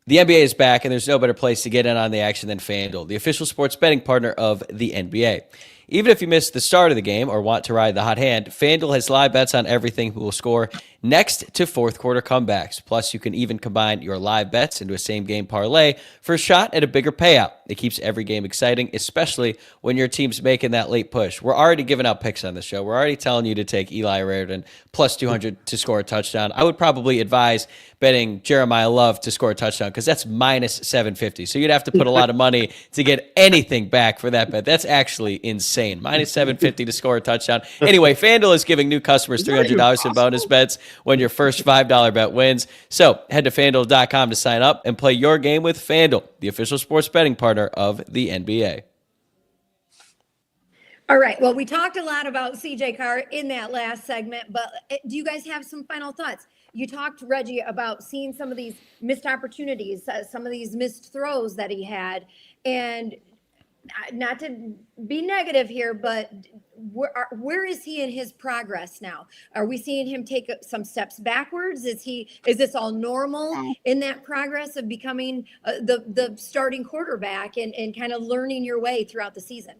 The NBA is back, and there's no better place to get in on the action than FanDuel, the official sports betting partner of the NBA. Even if you missed the start of the game or want to ride the hot hand, FanDuel has live bets on everything who will score next to fourth quarter comebacks. Plus, you can even combine your live bets into a same-game parlay for a shot at a bigger payout. It keeps every game exciting, especially when your team's making that late push. We're already giving out picks on the show. We're already telling you to take Eli Raritan plus 200 to score a touchdown. I would probably advise betting Jeremiyah Love to score a touchdown, because that's minus 750. So you'd have to put a lot of money to get anything back for that bet. That's actually insane. Minus 750 to score a touchdown. Anyway, FanDuel is giving new customers $300 in bonus bets when your first $5 bet wins. So head to FanDuel.com to sign up and play your game with FanDuel, the official sports betting partner of the NBA. All right. Well, we talked a lot about CJ Carr in that last segment, but do you guys have some final thoughts? You talked, Reggie, about seeing some of these missed opportunities, some of these missed throws that he had. And not to be negative here, but where is he in his progress now? Are we seeing him take some steps backwards? Is this all normal in that progress of becoming the starting quarterback and kind of learning your way throughout the season?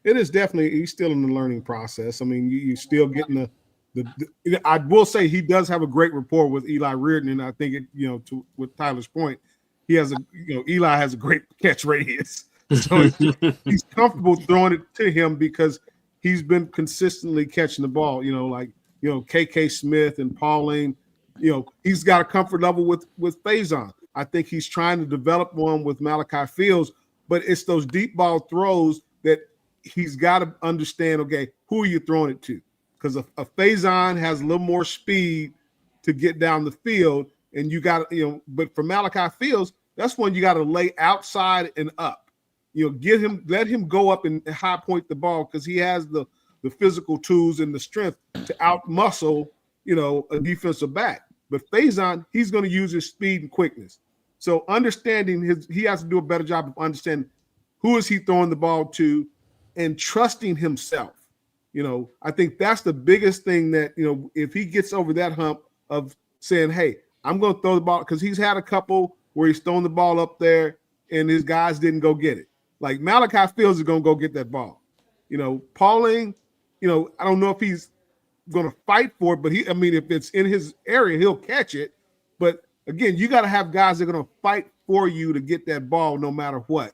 It is definitely, he's still in the learning process. I mean, you're still getting I will say he does have a great rapport with Eli Reardon, and I think with Tyler's point, Eli has a great catch radius. So he's comfortable throwing it to him because he's been consistently catching the ball, KK Smith and Pauline, he's got a comfort level with Faison. I think he's trying to develop one with Malachi Fields, but it's those deep ball throws that he's got to understand, okay, who are you throwing it to? Because a Faison has a little more speed to get down the field, and you got but for Malachi Fields, that's when you got to lay outside and up. Let him go up and high point the ball because he has the physical tools and the strength to out muscle, a defensive back. But Faison, he's going to use his speed and quickness. So understanding he has to do a better job of understanding who is he throwing the ball to and trusting himself. I think that's the biggest thing that, if he gets over that hump of saying, hey, I'm going to throw the ball, because he's had a couple where he's thrown the ball up there and his guys didn't go get it. Like Malachi Fields is going to go get that ball. Pauling, I don't know if he's going to fight for it, but if it's in his area, he'll catch it. But again, you got to have guys that are going to fight for you to get that ball no matter what.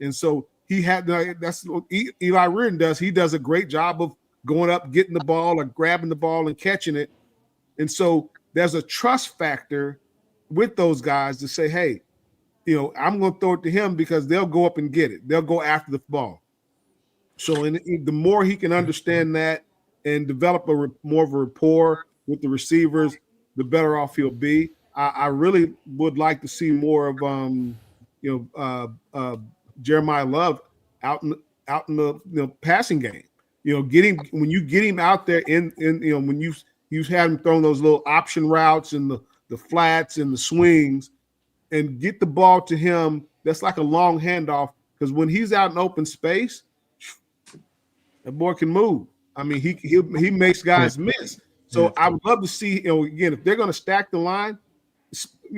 And so that's what Eli Reardon does. He does a great job of going up, getting the ball or grabbing the ball and catching it. And so there's a trust factor with those guys to say, hey, I'm going to throw it to him because they'll go up and get it. They'll go after the ball. So the more he can understand that and develop more of a rapport with the receivers, the better off he'll be. I really would like to see more of Jeremiyah Love out in the passing game. When you get him out there when you've had him throwing those little option routes and the flats and the swings, and get the ball to him, that's like a long handoff, because when he's out in open space, that boy can move. I mean, he makes guys miss. So I would love to see, again, if they're going to stack the line,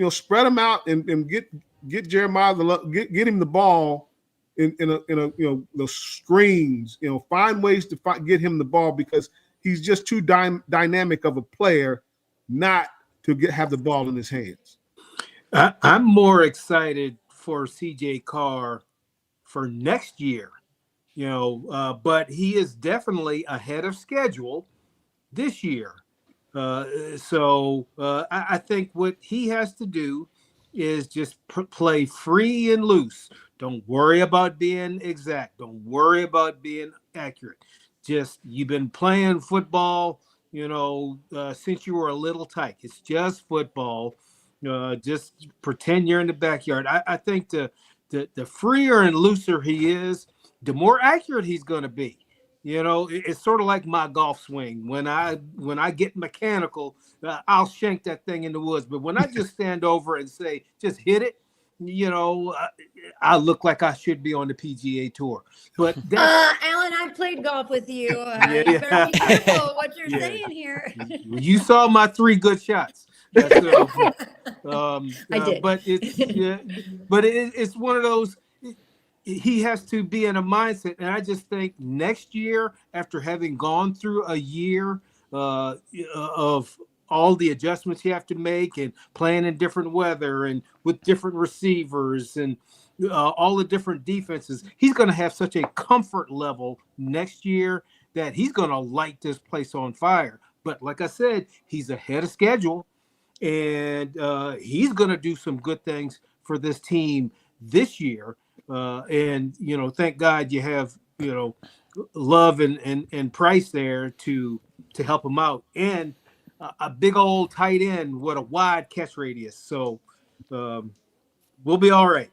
spread them out and get Jeremiyah, get him the ball in the screens, find ways to get him the ball, because he's just too dynamic of a player not to have the ball in his hands. I'm more excited for CJ Carr for next year, but he is definitely ahead of schedule this year. So I think what he has to do is just play free and loose. Don't worry about being exact. Don't worry about being accurate. Just, you've been playing football, since you were a little tyke. It's just football. Just pretend you're in the backyard. I think the freer and looser he is, the more accurate he's going to be. It's sort of like my golf swing. When I get mechanical, I'll shank that thing in the woods. But when I just stand over and say, just hit it, I look like I should be on the PGA Tour. But Alan, I've played golf with you. You better be careful what you're saying here. You saw my 3 good shots. I did. But it's one of those. He has to be in a mindset, and I just think next year, after having gone through a year of all the adjustments you have to make and playing in different weather and with different receivers and all the different defenses, he's going to have such a comfort level next year that he's going to light this place on fire. But like I said, he's ahead of schedule, and he's going to do some good things for this team this year. And, thank God you have, Love and Price there to help him out. And a big old tight end with a wide catch radius. So we'll be all right.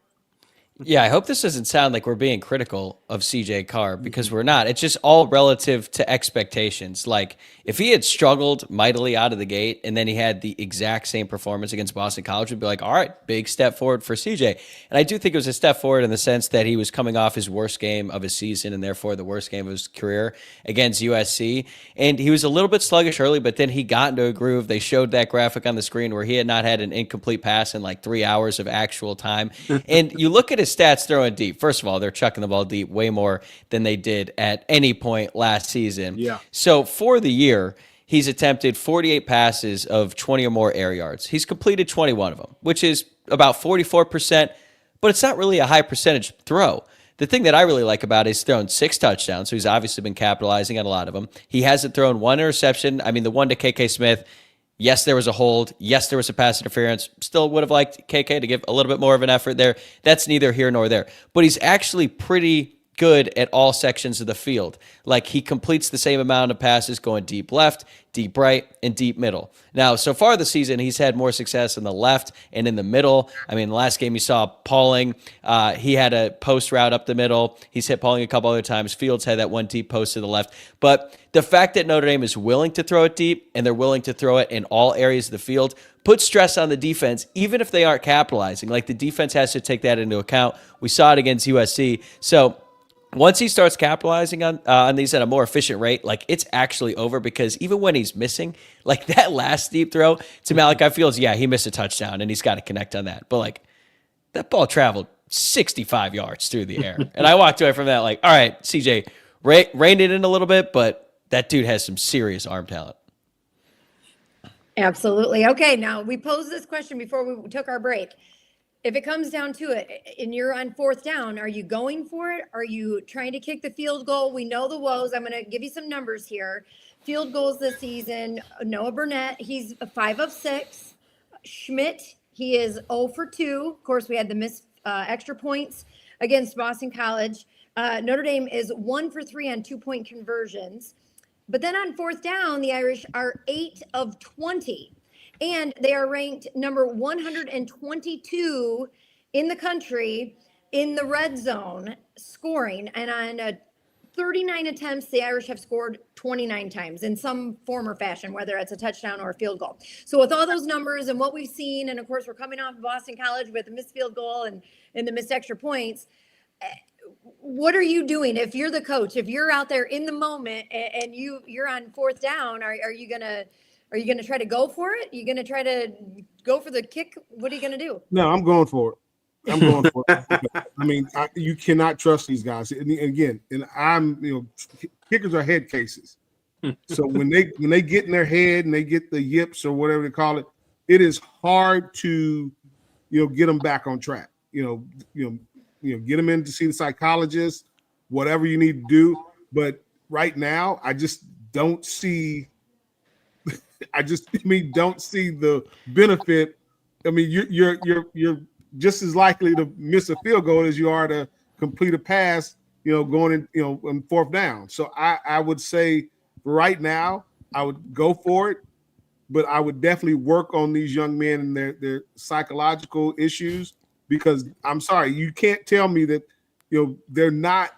Yeah, I hope this doesn't sound like we're being critical of CJ Carr, because we're not. It's just all relative to expectations. Like, if he had struggled mightily out of the gate and then he had the exact same performance against Boston College, we'd be like, all right, big step forward for CJ. And I do think it was a step forward in the sense that he was coming off his worst game of his season and therefore the worst game of his career against USC. And he was a little bit sluggish early, but then he got into a groove. They showed that graphic on the screen where he had not had an incomplete pass in like 3 hours of actual time. And you look at his stats throwing deep. First of all, they're chucking the ball deep way more than they did at any point last season. Yeah. So for the year, he's attempted 48 passes of 20 or more air yards. He's completed 21 of them, which is about 44%, but it's not really a high percentage throw. The thing that I really like about it is he's thrown 6 touchdowns, so he's obviously been capitalizing on a lot of them. He hasn't thrown 1 interception. I mean, the one to KK Smith, yes, there was a hold. Yes, there was a pass interference. Still would have liked KK to give a little bit more of an effort there. That's neither here nor there. But he's actually pretty good at all sections of the field. Like, he completes the same amount of passes going deep left, deep right, and deep middle. Now, so far this season, he's had more success in the left and in the middle. I mean, the last game you saw Pauling, he had a post route up the middle. He's hit Pauling a couple other times. Fields had that one deep post to the left. But the fact that Notre Dame is willing to throw it deep and they're willing to throw it in all areas of the field puts stress on the defense, even if they aren't capitalizing. Like, the defense has to take that into account. We saw it against USC. So once he starts capitalizing on these at a more efficient rate, like, it's actually over, because even when he's missing, like that last deep throw to Malachi Fields, yeah, he missed a touchdown and he's got to connect on that. But like, that ball traveled 65 yards through the air. And I walked away from that like, all right, CJ, rein it in a little bit, but that dude has some serious arm talent. Absolutely. Okay, now we posed this question before we took our break. If it comes down to it and you're on 4th down, are you going for it? Are you trying to kick the field goal? We know the woes. I'm going to give you some numbers here. Field goals this season, Noah Burnett, he's 5 of 6. Schmidt, he is 0 for 2. Of course, we had the missed extra points against Boston College. Notre Dame is 1 for 3 on 2-point conversions. But then on 4th down, the Irish are 8 of 20. And they are ranked number 122 in the country in the red zone scoring. And on 39 attempts, the Irish have scored 29 times in some form or fashion, whether it's a touchdown or a field goal. So with all those numbers and what we've seen, and of course, we're coming off Boston College with a missed field goal and the missed extra points. What are you doing if you're the coach? If you're out there in the moment and you're on 4th down, are you gonna try to go for it? You gonna try to go for the kick? What are you gonna do? No, I'm going for it. I'm going for it. I mean, you cannot trust these guys. And again, kickers are head cases. So when they get in their head and they get the yips or whatever they call it, it is hard to, get them back on track. Get them in to see the psychologist, whatever you need to do. But right now, I just don't see. Don't see the benefit. I mean, you're just as likely to miss a field goal as you are to complete a pass, going in, on 4th down. So I would say right now I would go for it, but I would definitely work on these young men and their psychological issues, because I'm sorry, you can't tell me that, they're not,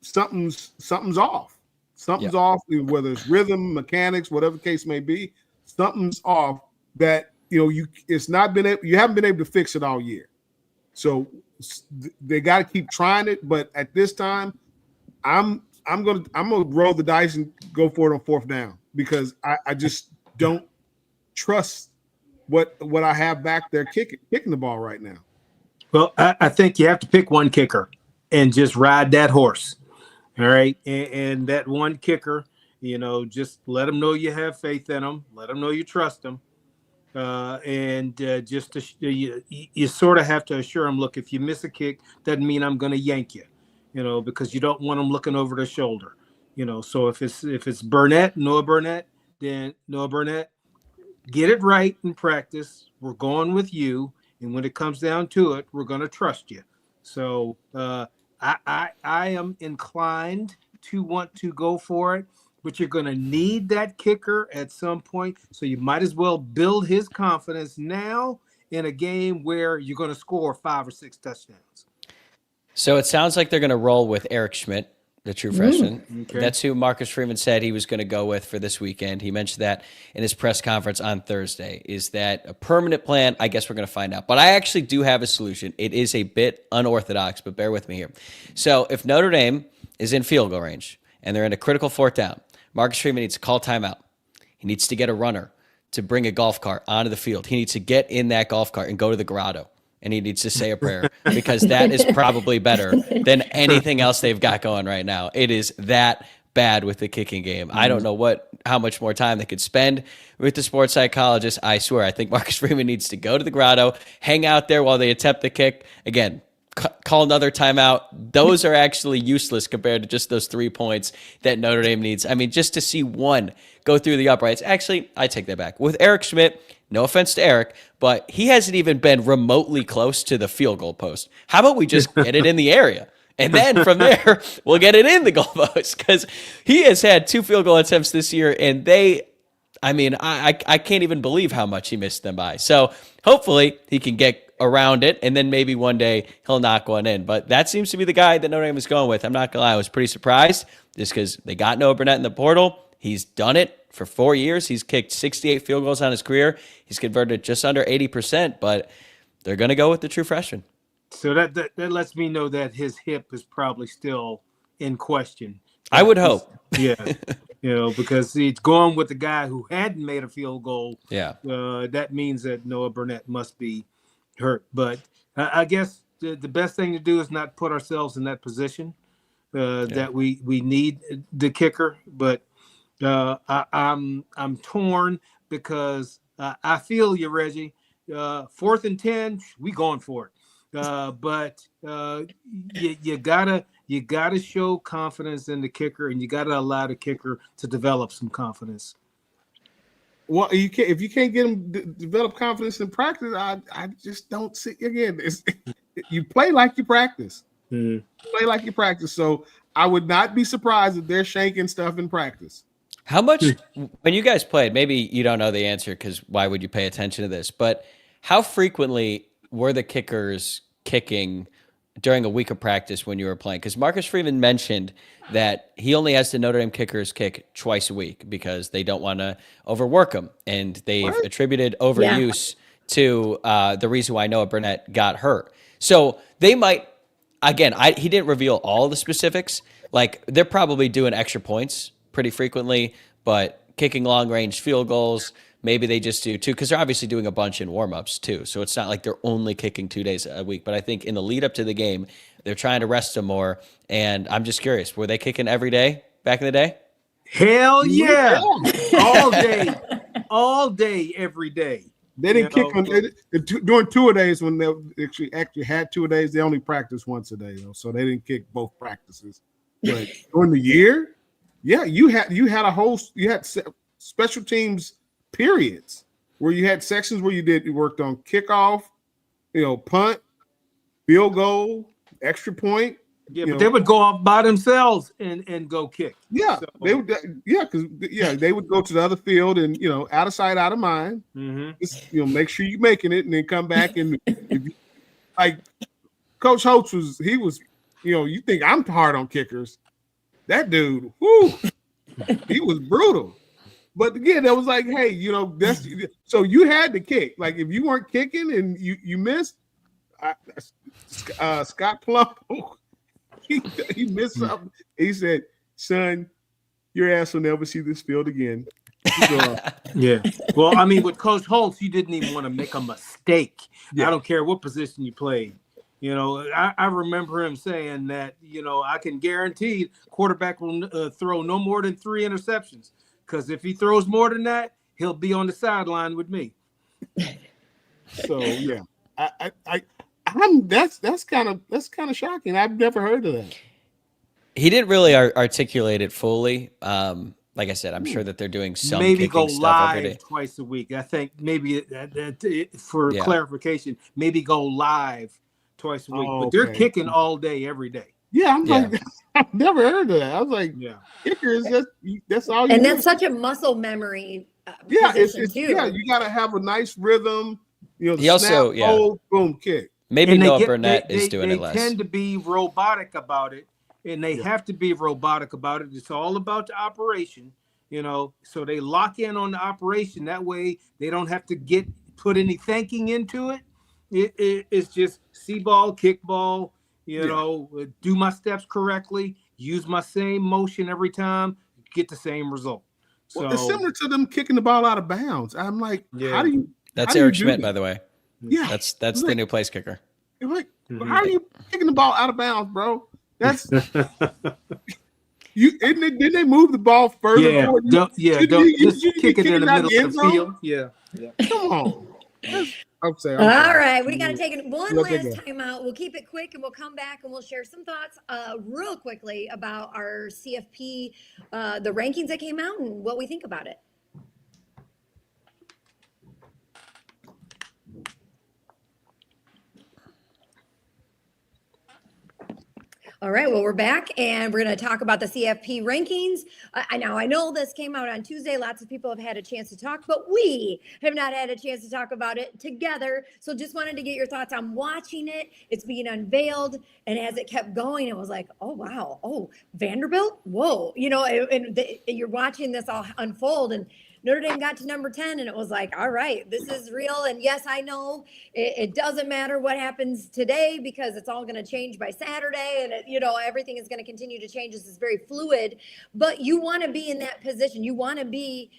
something's off. Something's off, whether it's rhythm, mechanics, whatever the case may be. Something's off that you haven't been able to fix it all year. So they got to keep trying it. But at this time, I'm gonna roll the dice and go for it on 4th down, because I just don't trust what I have back there kicking the ball right now. Well, I think you have to pick one kicker and just ride that horse. All right. And that one kicker, just let them know you have faith in them. Let them know you trust them. You sort of have to assure them, look, if you miss a kick, doesn't mean I'm going to yank you, because you don't want them looking over their shoulder. So if it's Noah Burnett, then Noah Burnett, get it right in practice. We're going with you. And when it comes down to it, we're going to trust you. So I am inclined to want to go for it, but you're going to need that kicker at some point. So you might as well build his confidence now in a game where you're going to score 5 or 6 touchdowns. So it sounds like they're going to roll with Eric Schmidt, the true freshman. Okay. That's who Marcus Freeman said he was going to go with for this weekend. He mentioned that in his press conference on Thursday. Is that a permanent plan? I guess we're going to find out. But I actually do have a solution. It is a bit unorthodox, but bear with me here. So if Notre Dame is in field goal range and they're in a critical fourth down, Marcus Freeman needs to call timeout. He needs to get a runner to bring a golf cart onto the field. He needs to get in that golf cart and go to the grotto. And he needs to say a prayer because that is probably better than anything else they've got going right now. It is that bad with the kicking game. I don't know how much more time they could spend with the sports psychologist. I swear, I think Marcus Freeman needs to go to the grotto, hang out there while they attempt the kick. Again, call another timeout. Those are actually useless compared to just those 3 points that Notre Dame needs. I mean, just to see one go through the uprights. Actually, I take that back. With Eric Schmidt, no offense to Eric, but he hasn't even been remotely close to the field goal post. How about we just get it in the area? And then from there, we'll get it in the goal post because he has had 2 field goal attempts this year, and I can't even believe how much he missed them by. So hopefully he can get around it, and then maybe one day he'll knock one in. But that seems to be the guy that Notre Dame is going with. I'm not going to lie, I was pretty surprised just because they got Noah Burnett in the portal. He's done it for 4 years. He's kicked 68 field goals on his career. He's converted just under 80%, but they're going to go with the true freshman. So that lets me know that his hip is probably still in question. I would hope. Yeah. Because it's going with the guy who hadn't made a field goal. Yeah. That means that Noah Burnett must be hurt. But I guess the best thing to do is not put ourselves in that position that we need the kicker. But I'm torn because I feel you, Reggie. 4th and 10, we going for it. But you gotta show confidence in the kicker, and you gotta allow the kicker to develop some confidence. Well, if you can't get him to develop confidence in practice, I just don't see. Again, you play like you practice. Mm-hmm. Play like you practice. So I would not be surprised if they're shanking stuff in practice. How much, when you guys played, maybe you don't know the answer because why would you pay attention to this, but how frequently were the kickers kicking during a week of practice when you were playing? Because Marcus Freeman mentioned that he only has the Notre Dame kickers kick twice a week because they don't want to overwork them. And they've attributed overuse to the reason why Noah Burnett got hurt. So they might, again, he didn't reveal all the specifics. Like, they're probably doing extra points pretty frequently, but kicking long-range field goals, maybe they just do 2, because they're obviously doing a bunch in warm-ups too. So it's not like they're only kicking 2 days a week. But I think in the lead up to the game, they're trying to rest them more. And I'm just curious, were they kicking every day back in the day? Hell yeah. all day, every day. They didn't kick during 2 days when they actually had 2 days. They only practiced once a day though, so they didn't kick both practices. But during the year, yeah, you had special teams periods where you had sections where you worked on kickoff, punt, field goal, extra point. Yeah, but they would go off by themselves and go kick. Yeah, so, they would. They would go to the other field and out of sight, out of mind. Mm-hmm. Just, make sure you're making it, and then come back and like Coach Holtz was. He was. You think I'm hard on kickers? That dude, he was brutal. But again, that was like, hey, that's so you had to kick. Like if you weren't kicking and you missed, Scott Plum, he missed something. He said, "Son, your ass will never see this field again." Yeah. Well, I mean, with Coach Holtz, you didn't even want to make a mistake. Yeah. I don't care what position you played. I remember him saying that, I can guarantee quarterback will throw no more than 3 interceptions. Because if he throws more than that, he'll be on the sideline with me. So yeah, that's kind of shocking. I've never heard of that. He didn't really articulate it fully. Like I said, I'm sure that they're doing some maybe kicking go stuff every day. live twice a week. I think maybe for clarification, maybe go live twice a week. But they're kicking all day, every day. Yeah, like, I've never heard of that. I was like, kicker is that's all you and do. That's such a muscle memory. It's too. Yeah, you got to have a nice rhythm. He also, hold, boom, kick. Maybe And Noah Burnett is doing it less. They tend to be robotic about it, and they have to be robotic about it. It's all about the operation, so they lock in on the operation. That way they don't have to put any thinking into it. It's just see ball, kick ball, do my steps correctly, use my same motion every time, get the same result. Well, it's similar to them kicking the ball out of bounds. I'm like, how do you? That's Eric Schmidt, by the way. Yeah, that's the new place kicker. Like, how are you kicking the ball out of bounds, bro? That's you. Didn't they move the ball further? Yeah, don't just kick it in the middle of the field. Yeah. Come on. I'm saying. All right, we got to take one last time out. We'll keep it quick, and we'll come back and we'll share some thoughts real quickly about our CFP, the rankings that came out, and what we think about it. All right, well, we're back, and we're going to talk about the CFP rankings. I know this came out on Tuesday. Lots of people have had a chance to talk, but we have not had a chance to talk about it together. So just wanted to get your thoughts on watching it. It's being unveiled, and as it kept going, it was like, oh, wow. Oh, Vanderbilt? Whoa. You're watching this all unfold, and Notre Dame got to number 10, and it was like, all right, this is real. And yes, I know it doesn't matter what happens today because it's all going to change by Saturday, and everything is going to continue to change. This is very fluid, but you want to be in that position. You want to be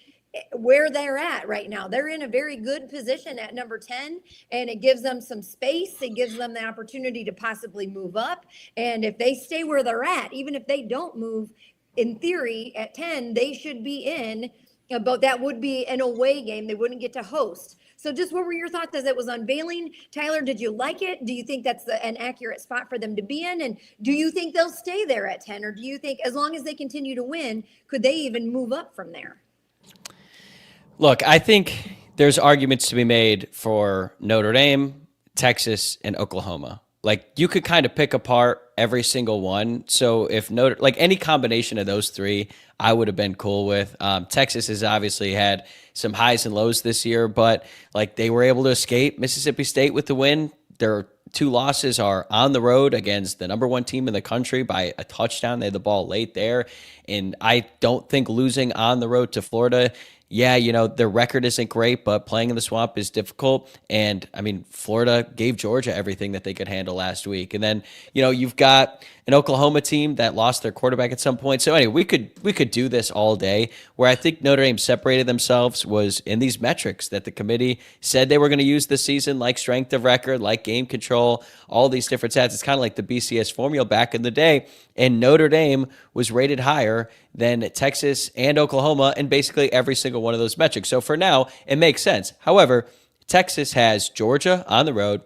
where they're at right now. They're in a very good position at number 10, and it gives them some space. It gives them the opportunity to possibly move up. And if they stay where they're at, even if they don't move, in theory, at 10, they should be in. But that would be an away game. They wouldn't get to host. So just what were your thoughts as it was unveiling? Tyler, did you like it? Do you think that's an accurate spot for them to be in? And do you think they'll stay there at 10? Or do you think as long as they continue to win, could they even move up from there? Look, I think there's arguments to be made for Notre Dame, Texas, and Oklahoma. Like, you could kind of pick apart every single one. So if any combination of those three, I would have been cool with. Texas has obviously had some highs and lows this year, but they were able to escape Mississippi State with the win. Their two losses are on the road against the number one team in the country by a touchdown. They had the ball late there. And I don't think losing on the road to Florida, their record isn't great, but playing in the Swamp is difficult. And Florida gave Georgia everything that they could handle last week. And then, you've got an Oklahoma team that lost their quarterback at some point. So anyway, we could do this all day. Where I think Notre Dame separated themselves was in these metrics that the committee said they were going to use this season, like strength of record, like game control, all these different stats. It's kind of like the BCS formula back in the day. And Notre Dame was rated higher than Texas and Oklahoma in basically every single one of those metrics. So for now, it makes sense. However, Texas has Georgia on the road,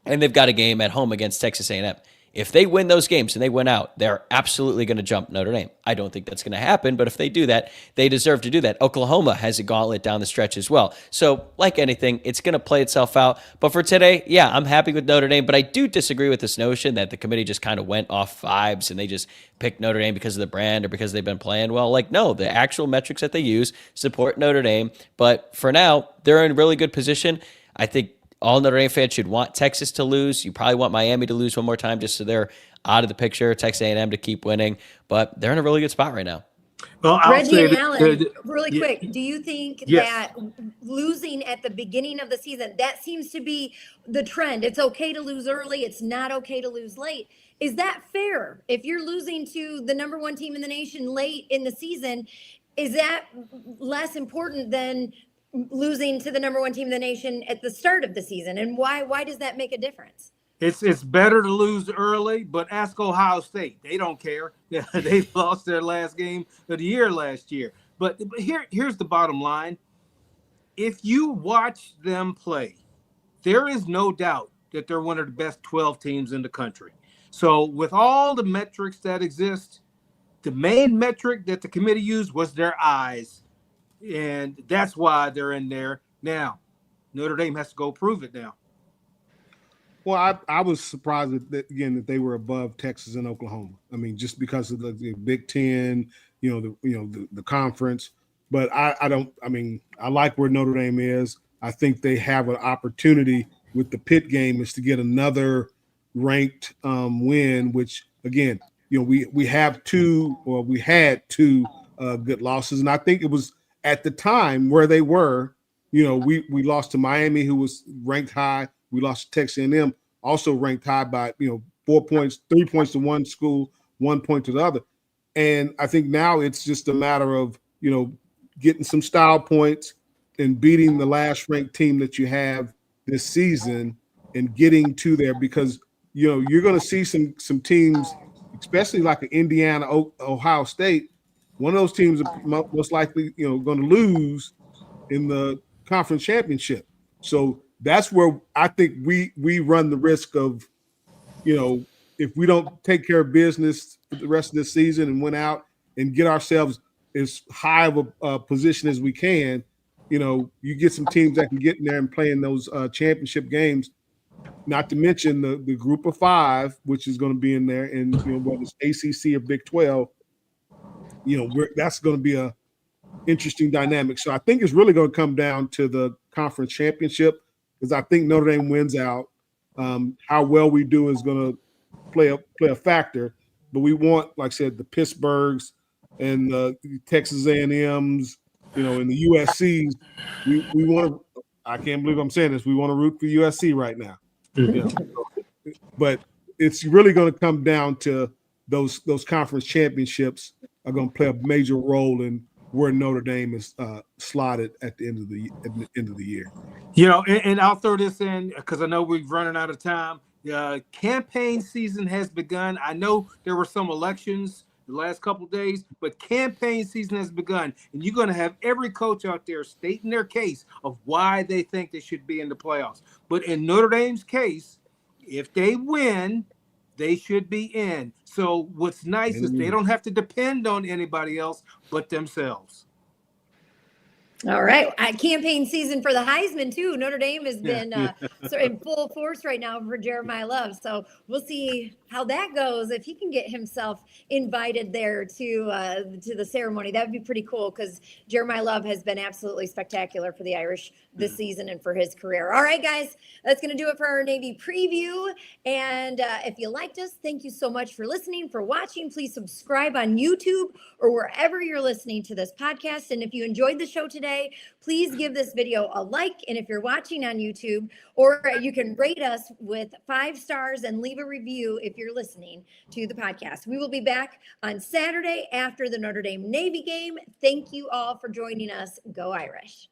and they've got a game at home against Texas A&M. If they win those games and they win out, they're absolutely going to jump Notre Dame. I don't think that's going to happen, but if they do that, they deserve to do that. Oklahoma has a gauntlet down the stretch as well. So like anything, it's going to play itself out. But for today, I'm happy with Notre Dame, but I do disagree with this notion that the committee just kind of went off vibes and they just picked Notre Dame because of the brand or because they've been playing well. No, the actual metrics that they use support Notre Dame. But for now, they're in a really good position. I think all Notre Dame fans should want Texas to lose. You probably want Miami to lose one more time just so they're out of the picture. Texas A&M to keep winning. But they're in a really good spot right now. Well, Reggie and Allen, really quick, do you think that losing at the beginning of the season, that seems to be the trend? It's okay to lose early. It's not okay to lose late. Is that fair? If you're losing to the number one team in the nation late in the season, is that less important than losing to the number one team in the nation at the start of the season? And why does that make a difference? It's better to lose early, but ask Ohio State. They don't care. They lost their last game of the year last year. But here's the bottom line. If you watch them play, there is no doubt that they're one of the best 12 teams in the country. So with all the metrics that exist, the main metric that the committee used was their eyes. And that's why they're in there. Now, Notre Dame has to go prove it now. Well, I was surprised that they were above Texas and Oklahoma. Just because of the Big Ten, the conference. But I like where Notre Dame is. I think they have an opportunity with the Pitt game is to get another ranked win, which again, we had two good losses. And I think it was at the time where they were, we lost to Miami, who was ranked high. We lost to Texas A&M, also ranked high by, 4 points, 3 points to one school, 1 point to the other. And I think now it's just a matter of, getting some style points and beating the last ranked team that you have this season and getting to there, because, you're going to see some teams, especially like an Indiana, Ohio State. One of those teams are most likely, going to lose in the conference championship. So that's where I think we run the risk of, if we don't take care of business for the rest of this season and win out and get ourselves as high of a position as we can, you get some teams that can get in there and play in those championship games. Not to mention the group of five, which is going to be in there, and whether it's ACC or Big 12, that's going to be a interesting dynamic. So I think it's really going to come down to the conference championship, because I think Notre Dame wins out. How well we do is going to play a factor, but we want, like I said, the Pittsburghs and the Texas A&Ms, and the USCs. We want to. I can't believe I'm saying this. We want to root for USC right now. But it's really going to come down to those conference championships are going to play a major role in where Notre Dame is slotted at the end of the year. And I'll throw this in because I know we're running out of time. Campaign season has begun. I know there were some elections the last couple of days, but campaign season has begun, and you're going to have every coach out there stating their case of why they think they should be in the playoffs. But in Notre Dame's case, if they win, they should be in. So what's nice is they don't have to depend on anybody else but themselves. All right. Campaign season for the Heisman, too. Notre Dame has been in full force right now for Jeremiyah Love. So we'll see how that goes. If he can get himself invited there to the ceremony, that would be pretty cool, because Jeremiyah Love has been absolutely spectacular for the Irish this season and for his career. All right, guys, that's going to do it for our Navy preview. And if you liked us, thank you so much for listening, for watching. Please subscribe on YouTube or wherever you're listening to this podcast. And if you enjoyed the show today, please give this video a like. And if you're watching on YouTube, or you can rate us with 5 stars and leave a review if you're listening to the podcast. We will be back on Saturday after the Notre Dame Navy game. Thank you all for joining us. Go Irish.